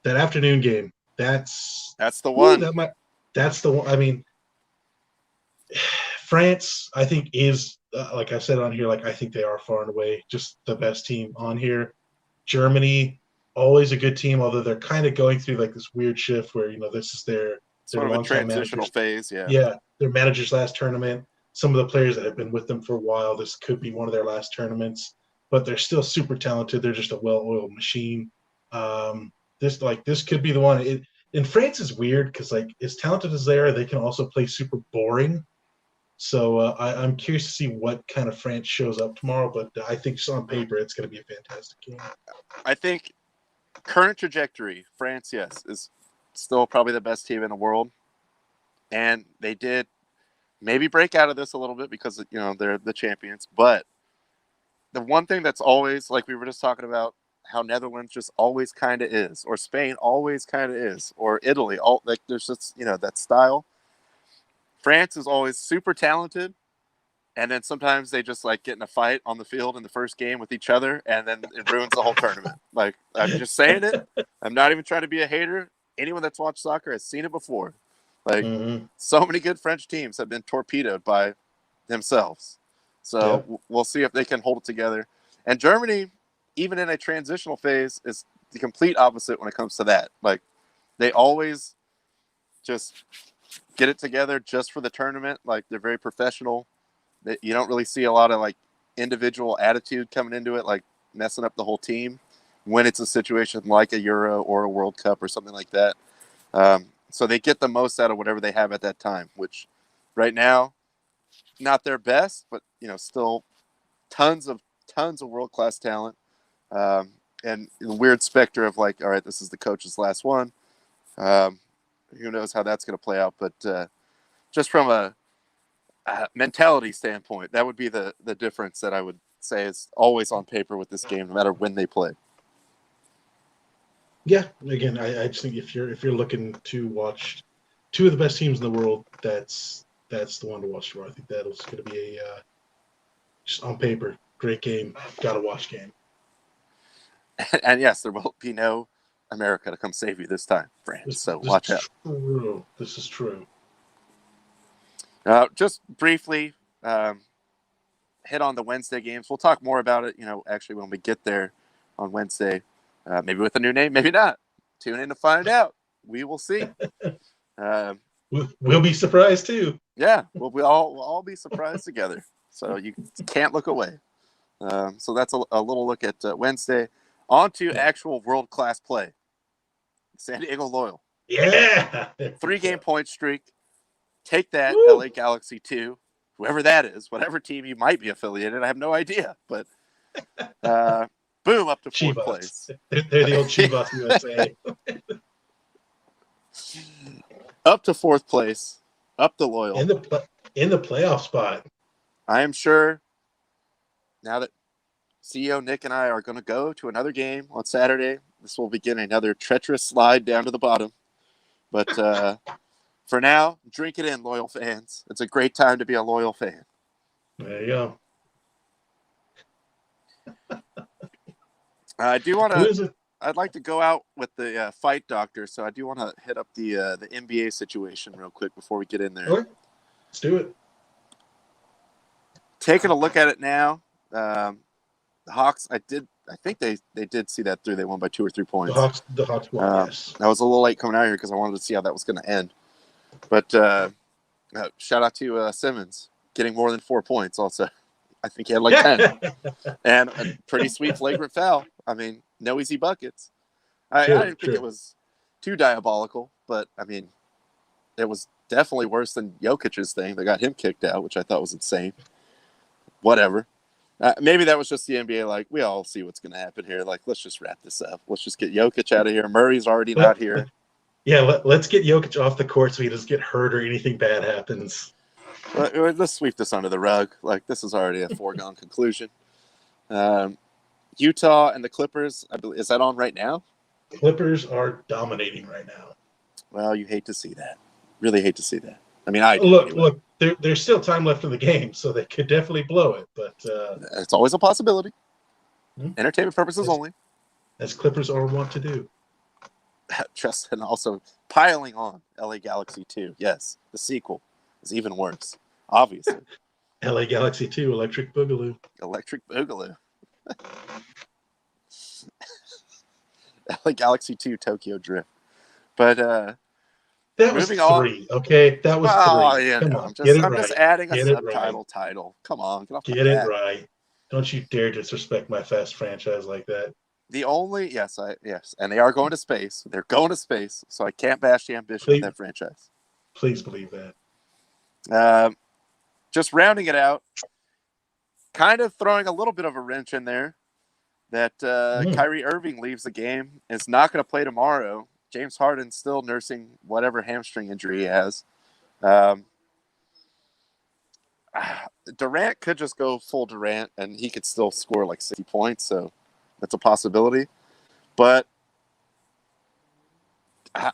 that afternoon game, that's the one. That's the one. I mean, France, I think, is like I said on here. Like I think they are far and away just the best team on here. Germany, always a good team, although they're kind of going through like this weird shift where this is their sort of a transitional phase. Yeah, their manager's last tournament. Some of the players that have been with them for a while, this could be one of their last tournaments, but they're still super talented. They're just a well-oiled machine. This could be the one. In France is weird because like as talented as they are, they can also play super boring. So I'm curious to see what kind of France shows up tomorrow, but I think just on paper it's going to be a fantastic game. I think current trajectory, France, yes, is still probably the best team in the world, and they did maybe break out of this a little bit because they're the champions. But the one thing that's always, like we were just talking about, how Netherlands just always kind of is, or Spain always kind of is, or Italy, there's just that style. France is always super talented, and then sometimes they just like get in a fight on the field in the first game with each other, and then it ruins the whole tournament. Like, I'm just saying it. I'm not even trying to be a hater. Anyone that's watched soccer has seen it before. Like, so many good French teams have been torpedoed by themselves. So we'll see if they can hold it together. And Germany, even in a transitional phase, is the complete opposite when it comes to that. Like, they always just get it together just for the tournament. Like, they're very professional. You don't really see a lot of like individual attitude coming into it, like messing up the whole team when it's a situation like a Euro or a World Cup or something like that. So they get the most out of whatever they have at that time, which right now, not their best, but still tons of world-class talent. And the weird specter of like, all right, this is the coach's last one. Who knows how that's going to play out, but just from a mentality standpoint, that would be the difference that I would say is always on paper with this game, no matter when they play. Yeah, again, I just think if you're looking to watch two of the best teams in the world, that's the one to watch for. I think that's going to be a just on paper great game, gotta watch game. And yes, there will be no America to come save you this time, France. So watch out. True. This is true. Just briefly, hit on the Wednesday games. We'll talk more about it, actually when we get there on Wednesday. Maybe with a new name, maybe not. Tune in to find out. We will see. We'll be surprised too. Yeah, we'll all be surprised together. So you can't look away. So that's a little look at Wednesday. On to actual world-class play. San Diego Loyal. Yeah. 3-game point streak. Take that, Woo. LA Galaxy 2. Whoever that is, whatever team you might be affiliated, I have no idea. But boom, up to fourth place. They're the old Chivas USA. Up to fourth place. Up to Loyal. In the playoff spot. I am sure now that CEO Nick and I are going to go to another game on Saturday, this will begin another treacherous slide down to the bottom. But for now, drink it in, Loyal fans. It's a great time to be a Loyal fan. There you go. I do want to. I'd like to go out with the fight doctor, so I do want to hit up the NBA situation real quick before we get in there. Okay. Let's do it. Taking a look at it now, the Hawks. I think they did see that through. They won by 2 or 3 points. The Hawks won. Yes. I was a little late coming out here because I wanted to see how that was going to end. But shout out to Simmons getting more than 4 points. Also, I think he had like 10, and a pretty sweet flagrant foul. I mean, no easy buckets. I didn't think it was too diabolical, but I mean, it was definitely worse than Jokic's thing that got him kicked out, which I thought was insane. Whatever. Maybe that was just the NBA. Like, we all see what's going to happen here. Like, let's just wrap this up. Let's just get Jokic out of here. Murray's already not here. Yeah, let's get Jokic off the court so he doesn't get hurt or anything bad happens. Let's sweep this under the rug. Like, this is already a foregone conclusion. Utah and the Clippers, is that on right now? Clippers are dominating right now. Well, you hate to see that. Really hate to see that. I mean, I do. Look. There's still time left in the game, so they could definitely blow it. But it's always a possibility. Entertainment purposes only. As Clippers are wont to do. Just and also piling on LA Galaxy 2. Yes, the sequel is even worse. Obviously. LA Galaxy 2, Electric Boogaloo. Electric Boogaloo. LA Galaxy 2, Tokyo Drift. But that was 3, okay? That was 3. Yeah, Come on, I'm just adding a subtitle title. Come on, get it right. Don't you dare disrespect my fast franchise like that. The only yes, and they are going to space. They're going to space, so I can't bash the ambition of that franchise. Please believe that. Just rounding it out, kind of throwing a little bit of a wrench in there. That Kyrie Irving leaves the game, is not going to play tomorrow. James Harden's still nursing whatever hamstring injury he has. Durant could just go full Durant, and he could still score like 60 points, so that's a possibility. But I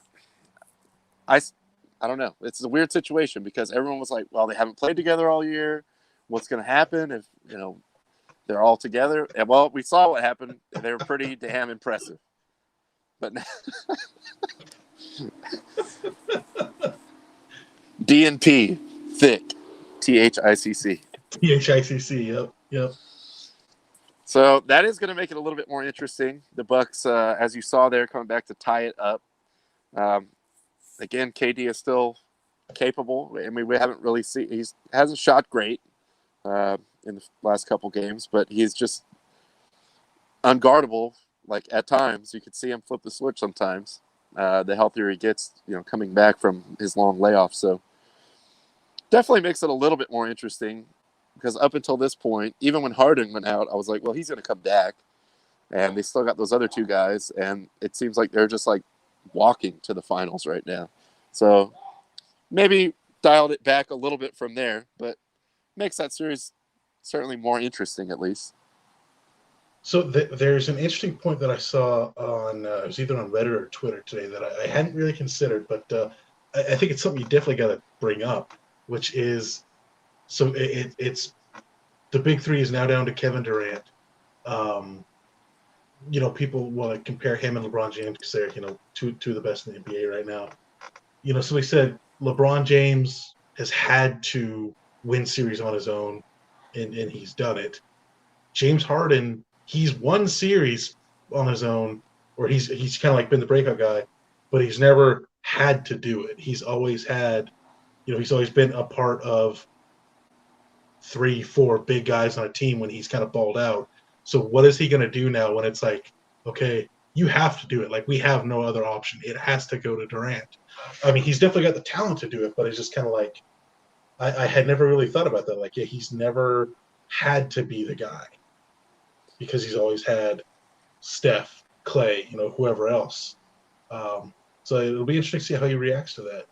don't know. It's a weird situation because everyone was like, well, they haven't played together all year. What's going to happen if, they're all together? And, well, we saw what happened. They were pretty damn impressive. But DNP, thick, THICC. THICC, yep. So that is going to make it a little bit more interesting. The Bucks, as you saw there, coming back to tie it up. Again, KD is still capable. I mean, we haven't really seen – he hasn't shot great in the last couple games, but he's just unguardable. Like, at times, you could see him flip the switch sometimes. The healthier he gets, coming back from his long layoff. So definitely makes it a little bit more interesting because up until this point, even when Harden went out, I was like, well, he's going to come back. And they still got those other two guys, and it seems like they're just, like, walking to the finals right now. So maybe dialed it back a little bit from there, but makes that series certainly more interesting at least. So there's an interesting point that I saw on it was either on Reddit or Twitter today that I hadn't really considered, but I think it's something you definitely got to bring up, which is so it's the big three is now down to Kevin Durant. Um, people want to compare him and LeBron James because they're two of the best in the NBA right now. So we said LeBron James has had to win series on his own, and he's done it. James Harden, he's won series on his own, or he's kind of like been the breakout guy, but he's never had to do it. He's always had, he's always been a part of 3, 4 big guys on a team when he's kind of balled out. So what is he going to do now when it's like, okay, you have to do it. Like, we have no other option. It has to go to Durant. I mean, he's definitely got the talent to do it, but it's just kind of like, I had never really thought about that. Like, yeah, he's never had to be the guy because he's always had Steph, Clay, whoever else. So it'll be interesting to see how he reacts to that.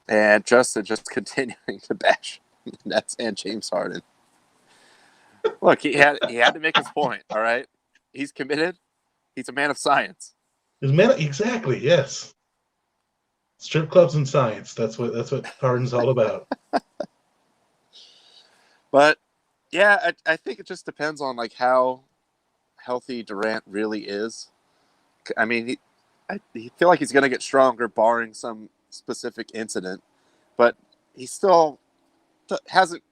And Justin just continuing to bash the Nets and James Harden. Look, he had to make his point. All right, he's committed. He's a man of science. Exactly. Yes. Strip clubs and science. That's what Harden's all about. But yeah, I think it just depends on like how healthy Durant really is. I mean, I feel like he's going to get stronger, barring some specific incident, but he still hasn't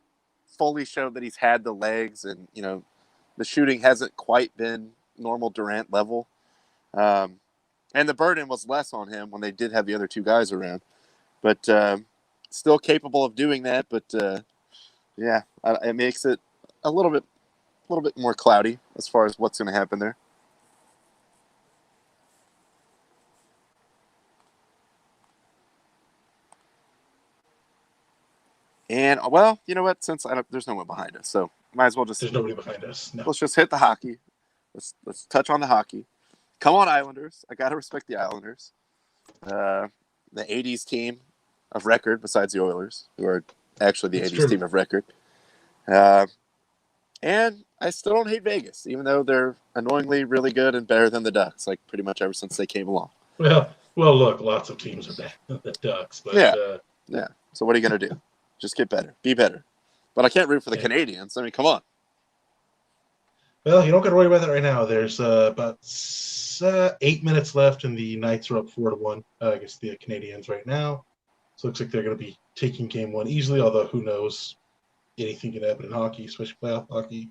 fully showed that he's had the legs, and the shooting hasn't quite been normal Durant level, and the burden was less on him when they did have the other two guys around, but still capable of doing that. But yeah, it makes it a little bit more cloudy as far as what's going to happen there. And, well, you know what? Since there's no one behind us, so might as well just... There's nobody behind us. No. Let's just hit the hockey. Let's touch on the hockey. Come on, Islanders. I got to respect the Islanders. The 80s team of record, besides the Oilers, who are actually the 80s team of record. And I still don't hate Vegas, even though they're annoyingly really good and better than the Ducks, like pretty much ever since they came along. Well, look, lots of teams are better than the Ducks. But, yeah. So what are you going to do? Just get better. Be better. But I can't root for the Canadians. I mean, come on. Well, you don't got to worry about that right now. There's about 8 minutes left, and the Knights are up 4-1 against the Canadians right now. So it looks like they're going to be taking game one easily, although who knows? Anything can happen in hockey, especially playoff hockey.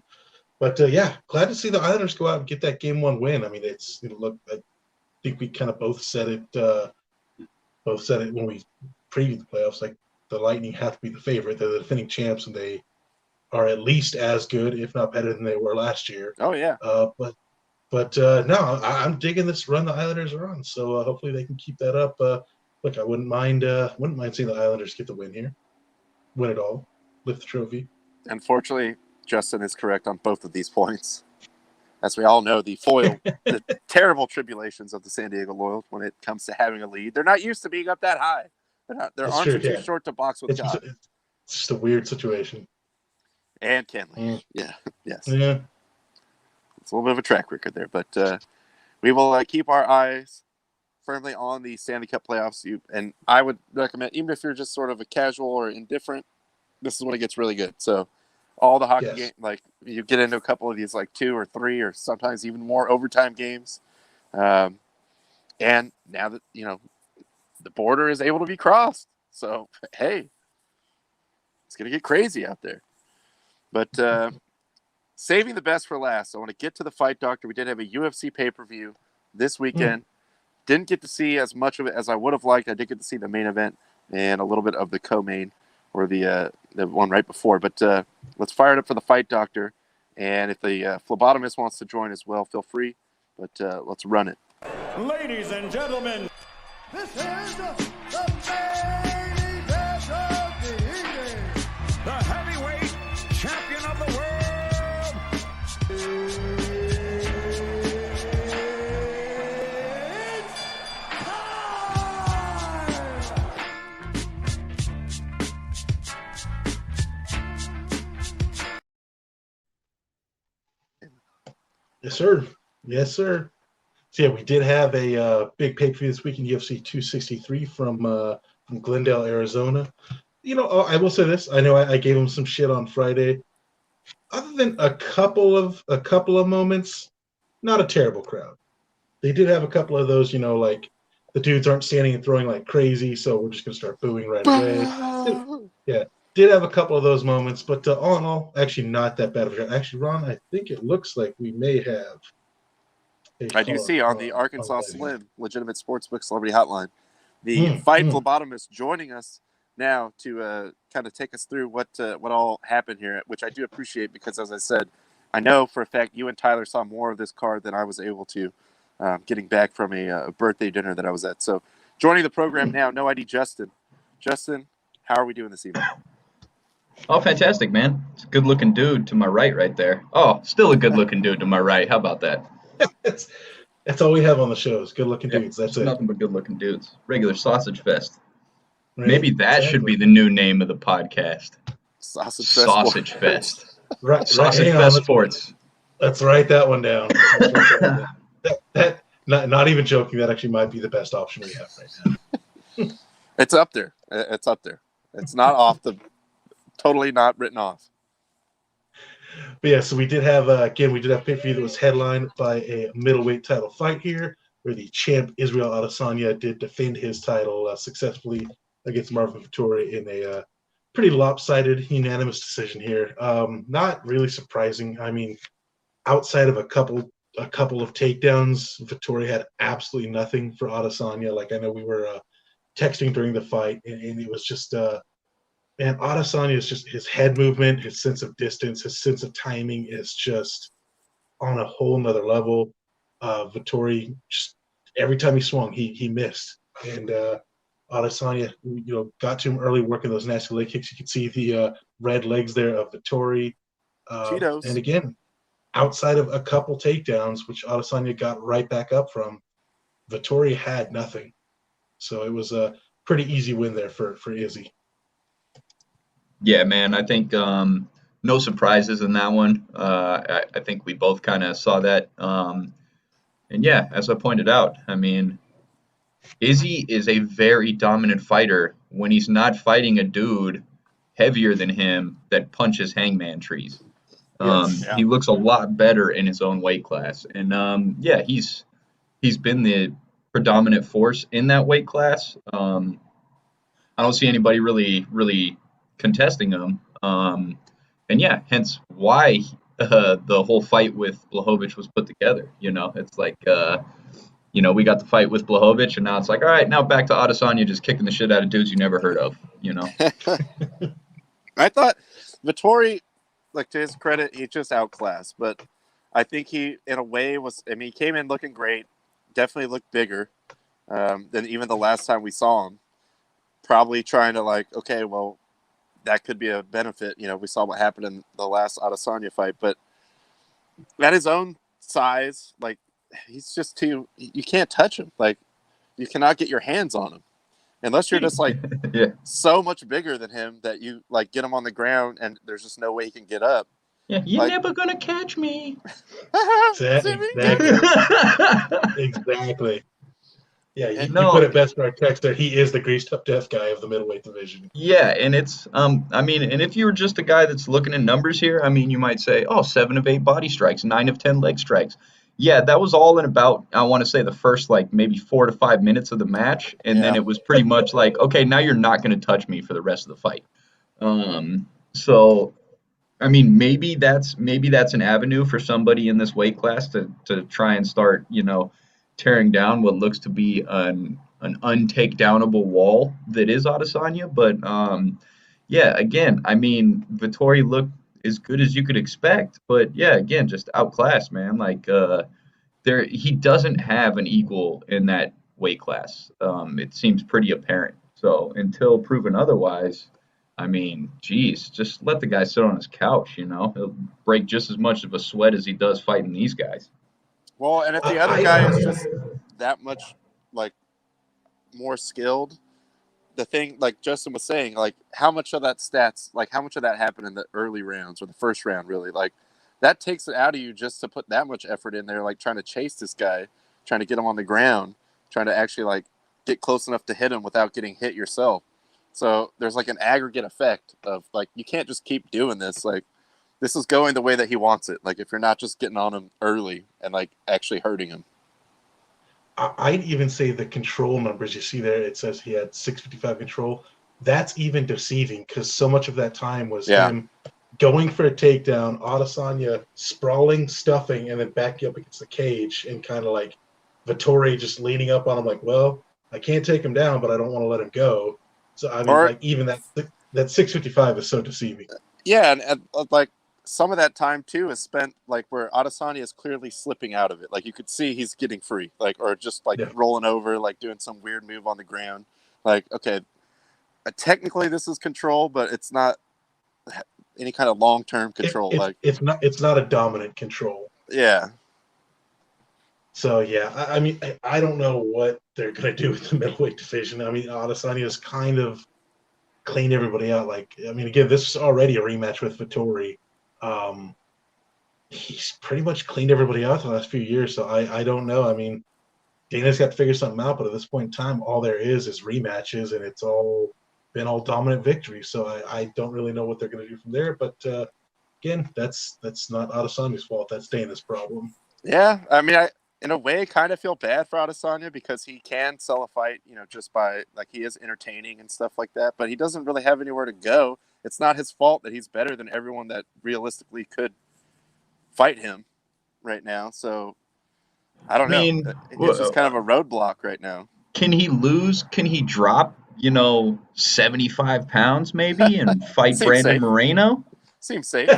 But, yeah, glad to see the Islanders go out and get that game one win. I mean, look, I think we kind of both said it when we previewed the playoffs, like, the Lightning have to be the favorite. They're the defending champs, and they are at least as good, if not better, than they were last year. Oh yeah. But no, I'm digging this run the Islanders are on. So hopefully they can keep that up. Look, I wouldn't mind seeing the Islanders get the win here, win it all, lift the trophy. Unfortunately, Justin is correct on both of these points. As we all know, the terrible tribulations of the San Diego Loyals when it comes to having a lead. They're not used to being up that high. Their arms are too short to box with God. It's just a weird situation. And Kenley. Yeah. Yes. Yeah. It's a little bit of a track record there. But we will keep our eyes firmly on the Stanley Cup playoffs. And I would recommend, even if you're just sort of a casual or indifferent, this is when it gets really good. So all the hockey games, like you get into a couple of these like 2 or 3 or sometimes even more overtime games. And now that, the border is able to be crossed. So, hey, it's going to get crazy out there. But saving the best for last, I want to get to the Fight Doctor. We did have a UFC pay-per-view this weekend. Didn't get to see as much of it as I would have liked. I did get to see the main event and a little bit of the co-main, or the one right before. But let's fire it up for the Fight Doctor. And if the phlebotomist wants to join as well, feel free. But let's run it. Ladies and gentlemen, this is the main event of the evening. The heavyweight champion of the world. It's time! Yes, sir. Yes, sir. So yeah, we did have a big pay-per-view this week in UFC 263 from Glendale, Arizona. I will say this. I know I gave him some shit on Friday. Other than a couple of moments, not a terrible crowd. They did have a couple of those, like the dudes aren't standing and throwing like crazy, so we're just gonna start booing right away. Yeah, did have a couple of those moments, but all in all, actually not that bad of a crowd. Actually, Ron, I think it looks like we may have. I do see on the Arkansas Slim Legitimate Sportsbook Celebrity Hotline, the Fight Phlebotomist joining us now to kind of take us through what all happened here, which I do appreciate because, as I said, I know for a fact you and Tyler saw more of this card than I was able to, getting back from a birthday dinner that I was at. So joining the program now, No ID Justin. Justin, how are we doing this evening? Oh, fantastic, man. It's a good-looking dude to my right there. Oh, still a good-looking dude to my right. How about that? That's all we have on the shows. Good-looking dudes. That's it. Nothing but good-looking dudes. Regular sausage fest. Right? Maybe that should be the new name of the podcast. Sausage Fest. Right. Sausage Fest Sports. Let's write that one down. That not even joking. That actually might be the best option we have right now. It's up there. It's up there. It's not off the. Totally not written off. But yeah, so we did have pay-per-view that was headlined by a middleweight title fight here, where the champ Israel Adesanya did defend his title successfully against Marvin Vettori in a pretty lopsided, unanimous decision here. Not really surprising. I mean, outside of a couple of takedowns, Vettori had absolutely nothing for Adesanya. Like, I know we were texting during the fight, and it was just man, Adesanya is just his head movement, his sense of distance, his sense of timing is just on a whole nother level. Vettori, just every time he swung, he missed, and Adesanya, got to him early, working those nasty leg kicks. You could see the red legs there of Vettori. Cheetos. And again, outside of a couple takedowns, which Adesanya got right back up from, Vettori had nothing. So it was a pretty easy win there for Izzy. Yeah, man. I think no surprises in that one. I think we both kind of saw that. And yeah, as I pointed out, I mean, Izzy is a very dominant fighter when he's not fighting a dude heavier than him that punches hangman trees. Yes. He looks a lot better in his own weight class, and yeah, he's been the predominant force in that weight class. I don't see anybody really contesting him, and yeah, hence why the whole fight with Blachowicz was put together. It's like we got the fight with Blachowicz, and now it's like, all right, now back to Adesanya just kicking the shit out of dudes you never heard of. I thought Vettori, like, to his credit, he just outclassed, but I think he, in a way, he came in looking great, definitely looked bigger than even the last time we saw him. Probably trying to, like, okay, well, that could be a benefit. We saw what happened in the last Adesanya fight, but at his own size, like, he's just you can't touch him. Like, you cannot get your hands on him unless you're just, like, Yeah. so much bigger than him that you, like, get him on the ground and there's just no way he can get up. Yeah, you're never gonna catch me. Exactly. Yeah, you put it best for our texter. He is the greased up death guy of the middleweight division. Yeah, and it's and if you were just a guy that's looking at numbers here, you might say, 7 of 8 body strikes, 9 of 10 leg strikes. Yeah, that was all in about, I want to say, the first, like, maybe 4 to 5 minutes of the match, and then it was pretty much like, okay, now you're not going to touch me for the rest of the fight. So maybe that's an avenue for somebody in this weight class to try and start, tearing down what looks to be an untakedownable wall that is Adesanya. But yeah, again, Vettori looked as good as you could expect, but yeah, again, just outclassed, man. Like he doesn't have an equal in that weight class. It seems pretty apparent. So until proven otherwise, geez, just let the guy sit on his couch, He'll break just as much of a sweat as he does fighting these guys. Well, and if the other guy is just that much, like, more skilled, the thing, like Justin was saying, like, how much of that happened in the early rounds or the first round, really? Like, that takes it out of you just to put that much effort in there, like trying to chase this guy, trying to get him on the ground, trying to actually like get close enough to hit him without getting hit yourself. So there's like an aggregate effect of like, you can't just keep doing this. Like, this is going the way that he wants it. Like, if you're not just getting on him early and like actually hurting him. I'd even say the control numbers you see there, it says he had 655 control. That's even deceiving because so much of that time was him going for a takedown, Adesanya sprawling, stuffing, and then backing up against the cage and kind of like Vettori just leaning up on him like, well, I can't take him down, but I don't want to let him go. So, I mean, like even that 655 is so deceiving. Yeah, and like some of that time too is spent like where Adesanya is clearly slipping out of it. Like you could see he's getting free, like or just like rolling over, like doing some weird move on the ground. Like, okay, technically this is control, but it's not any kind of long-term control. It's not a dominant control. Yeah. So yeah, I mean, I don't know what they're gonna do with the middleweight division. I mean, Adesanya's kind of cleaned everybody out. Like, I mean, again, this was already a rematch with Vettori. He's pretty much cleaned everybody out the last few years. So I don't know. I mean, Dana's got to figure something out, but at this point in time, all there is rematches, and it's all been all dominant victories. So I don't really know what they're going to do from there. But again, that's not Adesanya's fault. That's Dana's problem. Yeah, I mean, I in a way kind of feel bad for Adesanya because he can sell a fight, you know, just by like he is entertaining and stuff like that, but he doesn't really have anywhere to go. It's not his fault that he's better than everyone that realistically could fight him right now. So I don't know. It's just kind of a roadblock right now. Can he lose? Can he drop, 75 pounds maybe and fight Brandon safe. Moreno? Seems safe.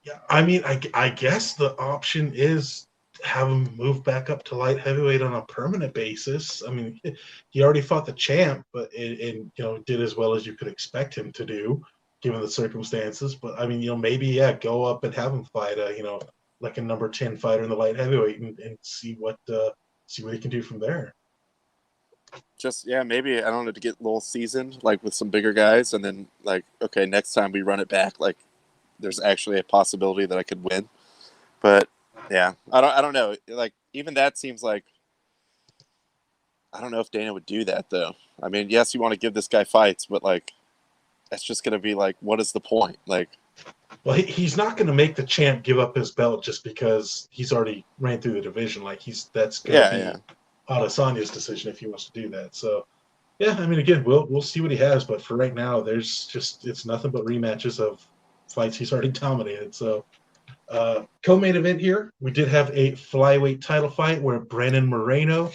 Yeah, I mean, I guess the option is have him move back up to light heavyweight on a permanent basis. I mean, he already fought the champ, but did as well as you could expect him to do, given the circumstances. But I mean, maybe go up and have him fight like a number 10 fighter in the light heavyweight and see what he can do from there. Just maybe I don't know, to get a little seasoned like with some bigger guys, and then like, okay, next time we run it back, like there's actually a possibility that I could win. But yeah, I don't know. Like even that seems like, I don't know if Dana would do that though. I mean, yes, you want to give this guy fights, but like that's just going to be like, what is the point? Like, well, he's not going to make the champ give up his belt just because he's already ran through the division. Like that's going to be Adesanya's decision if he wants to do that. So yeah, I mean, again, we'll see what he has, but for right now, it's nothing but rematches of fights he's already dominated. So co-main event here, we did have a flyweight title fight where Brandon Moreno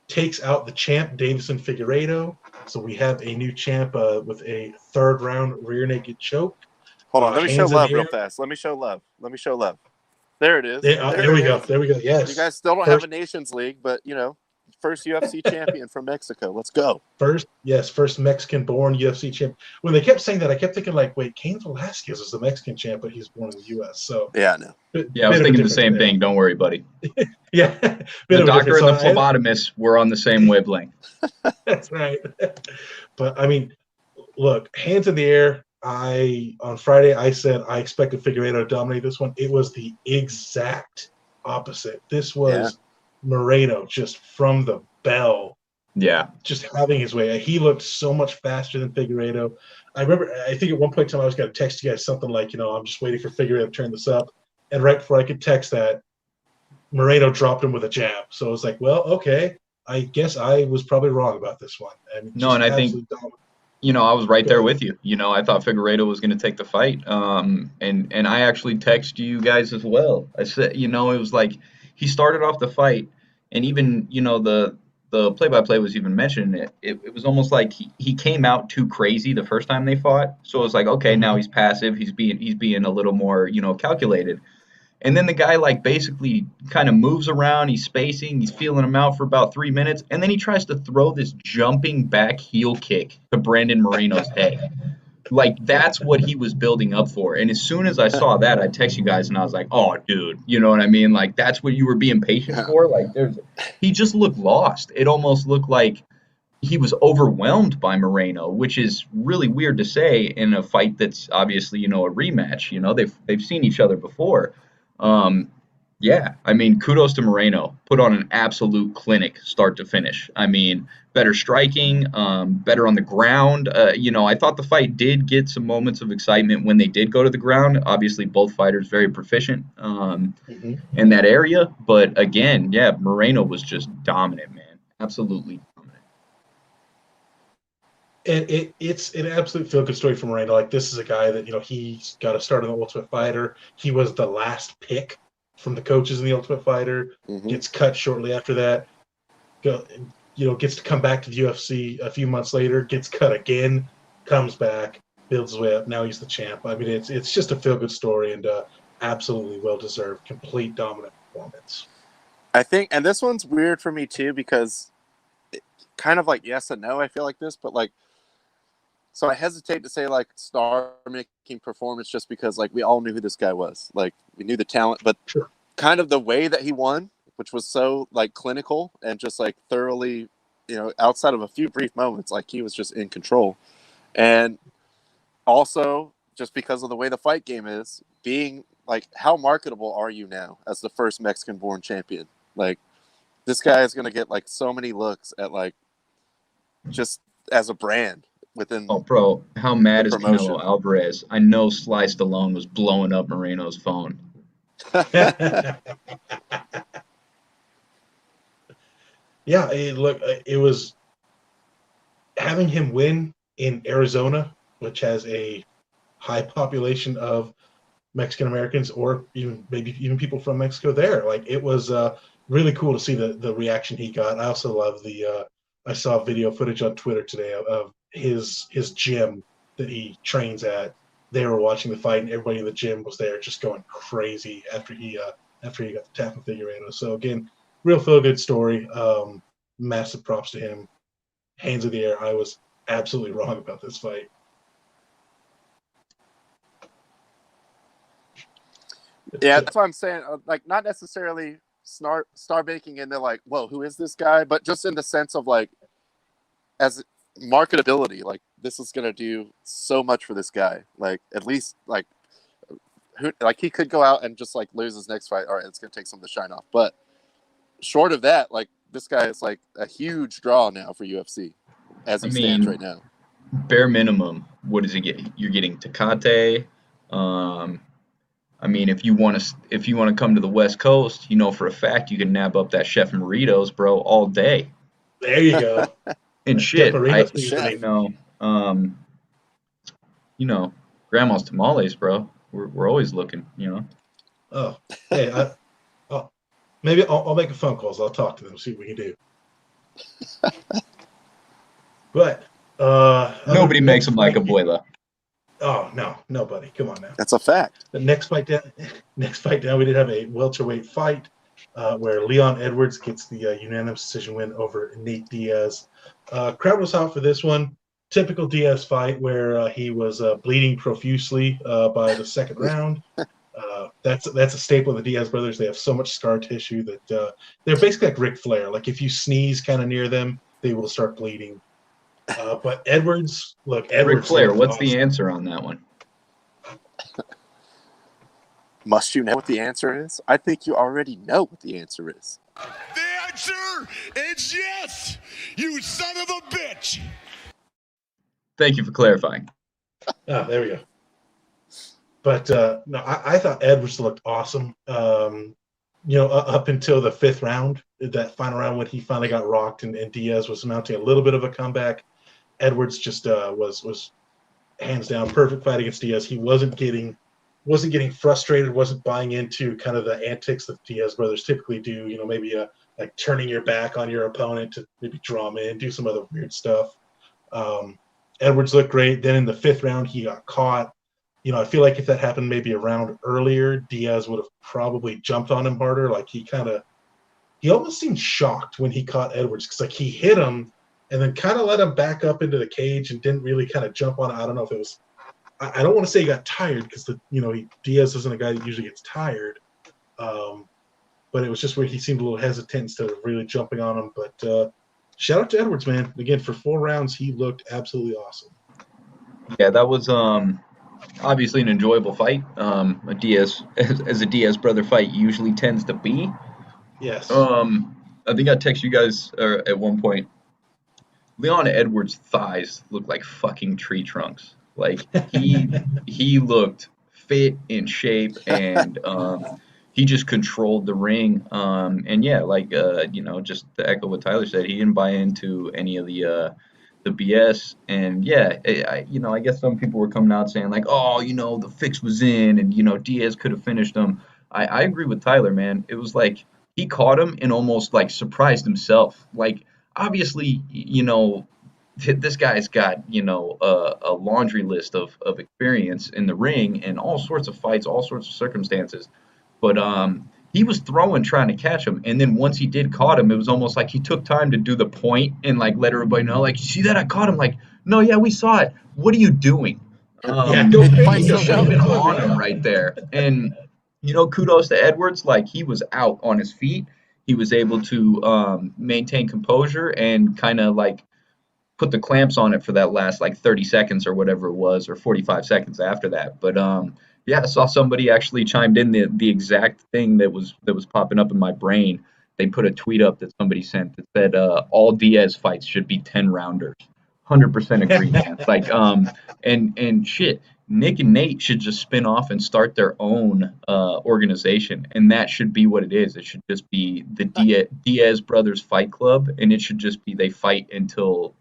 takes out the champ Davison Figueiredo. So we have a new champ with a third round rear naked choke. Hold on, let me show love real fast. Let me show love. There it is. There we go. Yes. You guys still don't have a Nations League, but first UFC champion from Mexico. Let's go. First Mexican-born UFC champ. When they kept saying that, I kept thinking like, wait, Cain Velasquez is the Mexican champ, but he's born in the U.S. So yeah, no. Yeah, I was thinking the same thing. Don't worry, buddy. Yeah, the doctor and the phlebotomist were on the same wavelength. That's right. But I mean, look, hands in the air. On Friday I said I expected Figueiredo to dominate this one. It was the exact opposite. This was Moreno just from the bell. Yeah. Just having his way. He looked so much faster than Figueiredo. I think at one point in time I was going to text you guys something like, I'm just waiting for Figueiredo to turn this up. And right before I could text that, Moreno dropped him with a jab. So I was like, well, okay. I guess I was probably wrong about this one. And I think I was right there with you. I thought Figueiredo was going to take the fight. And I actually texted you guys as well. I said, it was like he started off the fight, and even, the play-by-play was even mentioning it. It was almost like he came out too crazy the first time they fought. So it's like, okay, now he's passive. He's being a little more, calculated. And then the guy like basically kind of moves around. He's spacing. He's feeling him out for about 3 minutes. And then he tries to throw this jumping back heel kick to Brandon Moreno's head. Like, that's what he was building up for. And as soon as I saw that, I text you guys and I was like, oh, dude, you know what I mean? Like, that's what you were being patient for? Like, he just looked lost. It almost looked like he was overwhelmed by Moreno, which is really weird to say in a fight that's obviously, a rematch. They've seen each other before. Um, yeah, I mean, kudos to Moreno. Put on an absolute clinic, start to finish. I mean, better striking, better on the ground. I thought the fight did get some moments of excitement when they did go to the ground. Obviously, both fighters very proficient Mhm. in that area. But again, yeah, Moreno was just dominant, man. Absolutely dominant. And it's an absolute feel good story for Moreno. Like, this is a guy that, he's got to start in the Ultimate Fighter. He was the last pick from the coaches in the Ultimate Fighter, Mm-hmm. gets cut shortly after that, gets to come back to the UFC a few months later, gets cut again, comes back, builds his way up. Now he's the champ. I mean, it's just a feel good story, and absolutely well deserved, complete dominant performance. I think, and this one's weird for me too, because kind of like yes and no, I feel like this, but like, so I hesitate to say like star making performance just because like we all knew who this guy was. Like we knew the talent, but Sure. kind of the way that he won, which was so like clinical and just like thoroughly, outside of a few brief moments, like he was just in control. And also just because of the way the fight game is, being like, how marketable are you now as the first Mexican born champion? Like this guy is going to get like so many looks at like just as a brand within Oh, bro, how the mad is promotion. Canelo Alvarez? I know Sly Stallone was blowing up Moreno's phone. Yeah, it was having him win in Arizona, which has a high population of Mexican Americans, or maybe even people from Mexico there. Like, it was really cool to see the reaction he got. I also love I saw video footage on Twitter today of his gym that he trains at. They were watching the fight, and everybody in the gym was there just going crazy after he got the tap from Figueiredo. So again, real feel good story. Massive props to him. Hands in the air. I was absolutely wrong about this fight. Yeah, that's what I'm saying. Like, not necessarily star baking into like, whoa, who is this guy? But just in the sense of like, as marketability, like this is gonna do so much for this guy. Like at least like who like he could go out and just like lose his next fight. All right, it's gonna take some of the shine off. But short of that, like this guy is like a huge draw now for UFC as I he stands mean, right now. bare minimum, what does he get? You're getting Tecate. Um, I mean, if you want to come to the West Coast, you know for a fact you can nab up that Chef Maritos, bro, all day. There you go. And Chef shit, Marino The seasoning. chef. um, you know, grandma's tamales, bro. We're always looking. Oh, hey, maybe I'll make a phone call. So I'll talk to them, see what we can do. But Nobody makes next them like fight. Abuela. Oh no, nobody. Come on now. That's a fact. The next fight down. Next fight down. We did have a welterweight fight where Leon Edwards gets the unanimous decision win over Nate Diaz. Crowd was hot for this one. Typical Diaz fight where he was bleeding profusely by the second round. That's a staple of the Diaz brothers. They have so much scar tissue that they're basically like Ric Flair. Like, if you sneeze kind of near them, they will start bleeding. But Edwards, Ric Edwards Flair, looked what's awesome. the answer on that one? Must you know what the answer is? I think you already know what the answer is. The answer is yes, you son of a bitch. Thank you for clarifying. Ah, there we go. But no, I thought Edwards looked awesome. Up until the fifth round, that final round when he finally got rocked and Diaz was mounting a little bit of a comeback. Edwards just was hands down perfect fight against Diaz. He wasn't getting frustrated, wasn't buying into kind of the antics that Diaz brothers typically do. Maybe like turning your back on your opponent to maybe draw him in, do some other weird stuff. Edwards looked great. Then in the fifth round, he got caught. I feel like if that happened maybe a round earlier, Diaz would have probably jumped on him harder. Like, he almost seemed shocked when he caught Edwards, because like he hit him and then kind of let him back up into the cage and didn't really kind of jump on it. I don't know if it was. I don't want to say he got tired, because Diaz isn't a guy that usually gets tired. But it was just where he seemed a little hesitant instead of really jumping on him. But shout out to Edwards, man. Again, for 4 rounds, he looked absolutely awesome. Yeah, that was obviously an enjoyable fight. A Diaz as a Diaz brother fight usually tends to be. Yes. I think I texted you guys at one point. Leon Edwards' thighs look like fucking tree trunks. Like he looked fit in shape, and he just controlled the ring. And yeah, like just to echo what Tyler said, he didn't buy into any of the BS. And yeah, I guess some people were coming out saying like, oh, the fix was in, and Diaz could have finished him. I agree with Tyler, man. It was like he caught him and almost like surprised himself. Like obviously, this guy's got, a laundry list of experience in the ring and all sorts of fights, all sorts of circumstances. But he was throwing, trying to catch him. And then once he did caught him, it was almost like he took time to do the point and like let everybody know, like, you see that? I caught him. Like, no, yeah, we saw it. What are you doing? Yeah, go He crazy. Go should have crazy. been on him right there. And kudos to Edwards. Like he was out on his feet. He was able to maintain composure and kind of like put the clamps on it for that last like 30 seconds or whatever it was, or 45 seconds after that. But yeah, I saw somebody actually chimed in the exact thing that was popping up in my brain. They put a tweet up that somebody sent that said all Diaz fights should be 10 rounders. 100% agree, man. Like and shit, Nick and Nate should just spin off and start their own organization, and that should be what it is. It should just be the Diaz Brothers Fight Club, and it should just be they fight until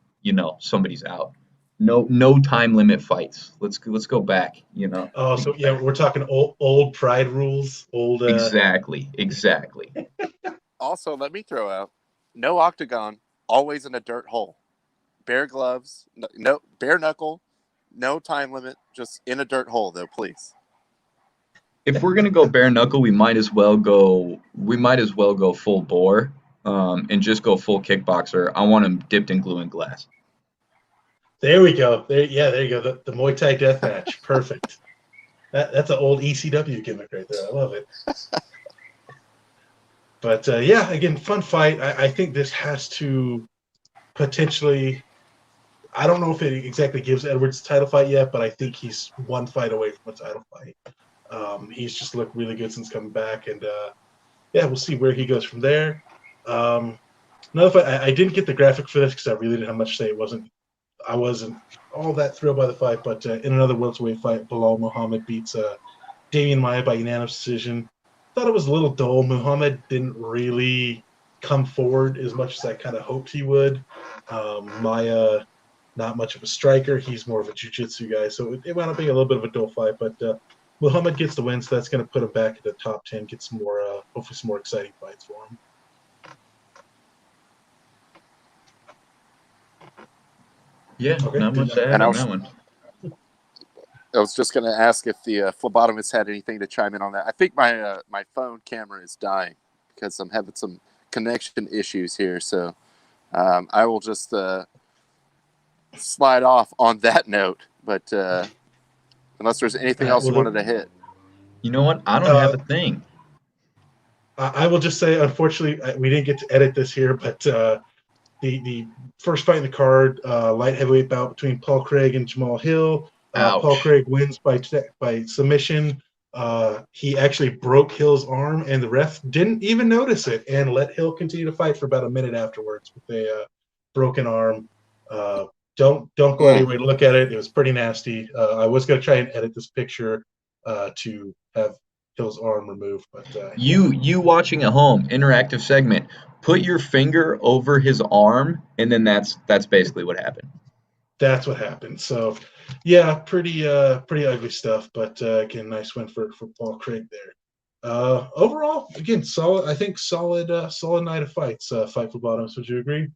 somebody's out. No time limit fights. Let's go back. Oh, so yeah, we're talking old pride rules. Old. Exactly. Also, let me throw out no octagon, always in a dirt hole. Bare gloves, no bare knuckle, no time limit, just in a dirt hole though, please. If we're gonna go bare knuckle, we might as well go full bore, and just go full kickboxer. I want him dipped in glue and glass. There we go. There you go. The Muay Thai death match. Perfect. That's an old ECW gimmick right there. I love it. But yeah, again, fun fight. I think this has to potentially. I don't know if it exactly gives Edwards a title fight yet, but I think he's one fight away from a title fight. He's just looked really good since coming back, and yeah, we'll see where he goes from there. Another fight. I didn't get the graphic for this because I really didn't have much to say. I wasn't all that thrilled by the fight, but in another welterweight fight, Bilal Muhammad beats Damian Maia by unanimous decision. Thought it was a little dull. Muhammad didn't really come forward as much as I kind of hoped he would. Maia, not much of a striker. He's more of a jiu-jitsu guy, so it wound up being a little bit of a dull fight, but Muhammad gets the win, so that's going to put him back in the top 10, get some more, hopefully some more exciting fights for him. Yeah, Okay. not much to add on that one. I was just going to ask if the phlebotomist had anything to chime in on that. I think my phone camera is dying because I'm having some connection issues here. So I will just slide off on that note. But unless there's anything else you wanted to hit. You know what? I don't have a thing. I will just say, unfortunately, we didn't get to edit this here, but the first fight in the card, light heavyweight bout between Paul Craig and Jamal Hill. Paul Craig wins by submission. He actually broke Hill's arm, and the ref didn't even notice it and let Hill continue to fight for about a minute afterwards with a broken arm. Don't go anywhere to look at it. It was pretty nasty. I was going to try and edit this picture to have Hill's arm removed, but you watching at home, interactive segment. Put your finger over his arm, and then that's basically what happened. That's what happened. So, yeah, pretty ugly stuff. But again, nice win for Paul Craig there. Overall, again, solid. I think solid night of fights. Fight for bottoms. Would you agree?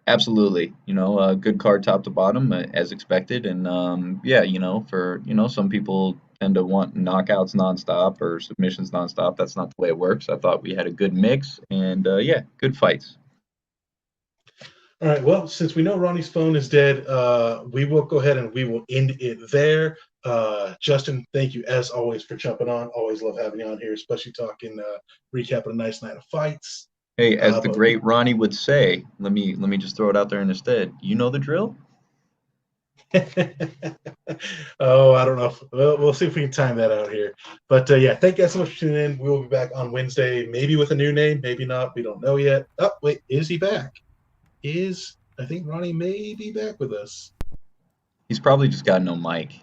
Absolutely. Good card top to bottom, as expected. And yeah, for some people tend to want knockouts nonstop or submissions nonstop. That's not the way it works. I thought we had a good mix, and yeah, good fights. All right. Well, since we know Ronnie's phone is dead, we will go ahead and we will end it there. Justin, thank you as always for jumping on. Always love having you on here, especially talking, recapping a nice night of fights. Hey, as the great Ronnie would say, let me just throw it out there instead. You know the drill? Oh, I don't know. Well, we'll see if we can time that out here. But yeah, thank you guys so much for tuning in. We will be back on Wednesday, maybe with a new name, maybe not. We don't know yet. Oh, wait, is he back? I think Ronnie may be back with us. He's probably just got no mic.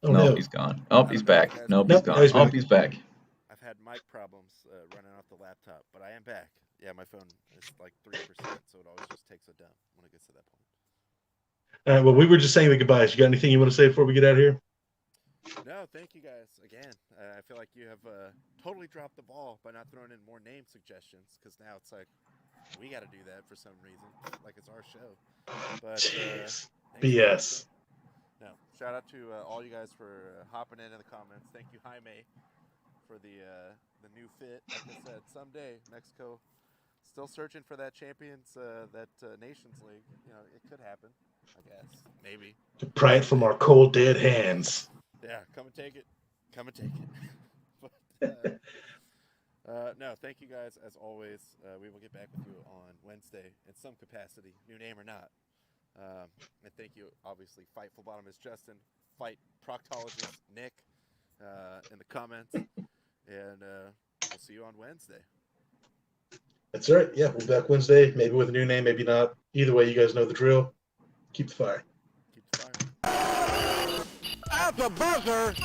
Oh, Nope, no. he's gone. Oh, he's don't know if back. you guys Nope, can he's Nope, now gone. he's Oh, back. he's back. I've had mic problems running off the laptop, but I am back. Yeah, my phone is like 3%, so it always just takes a dump when it gets to that point. All right, well, we were just saying the goodbyes. You got anything you want to say before we get out of here? No, thank you guys again. I feel like you have totally dropped the ball by not throwing in more name suggestions, because now it's like we got to do that for some reason, like it's our show. But Jeez. thanks BS. no, shout out to all you guys for hopping in the comments. Thank you, Jaime, for the new fit. Like I said, someday Mexico still searching for that champions, that Nations League. You know, it could happen. I guess maybe. To pry it from our cold, dead hands. Yeah, come and take it. Come and take it. But, no, thank you guys as always. We will get back with you on Wednesday in some capacity, new name or not. And thank you, obviously, Fight Phlebotomist Justin, Fight Proctologist Nick, in the comments. And we'll see you on Wednesday. That's right. Yeah, we'll be back Wednesday, maybe with a new name, maybe not. Either way, you guys know the drill. Keep the fire. Keep the fire. At the buzzer.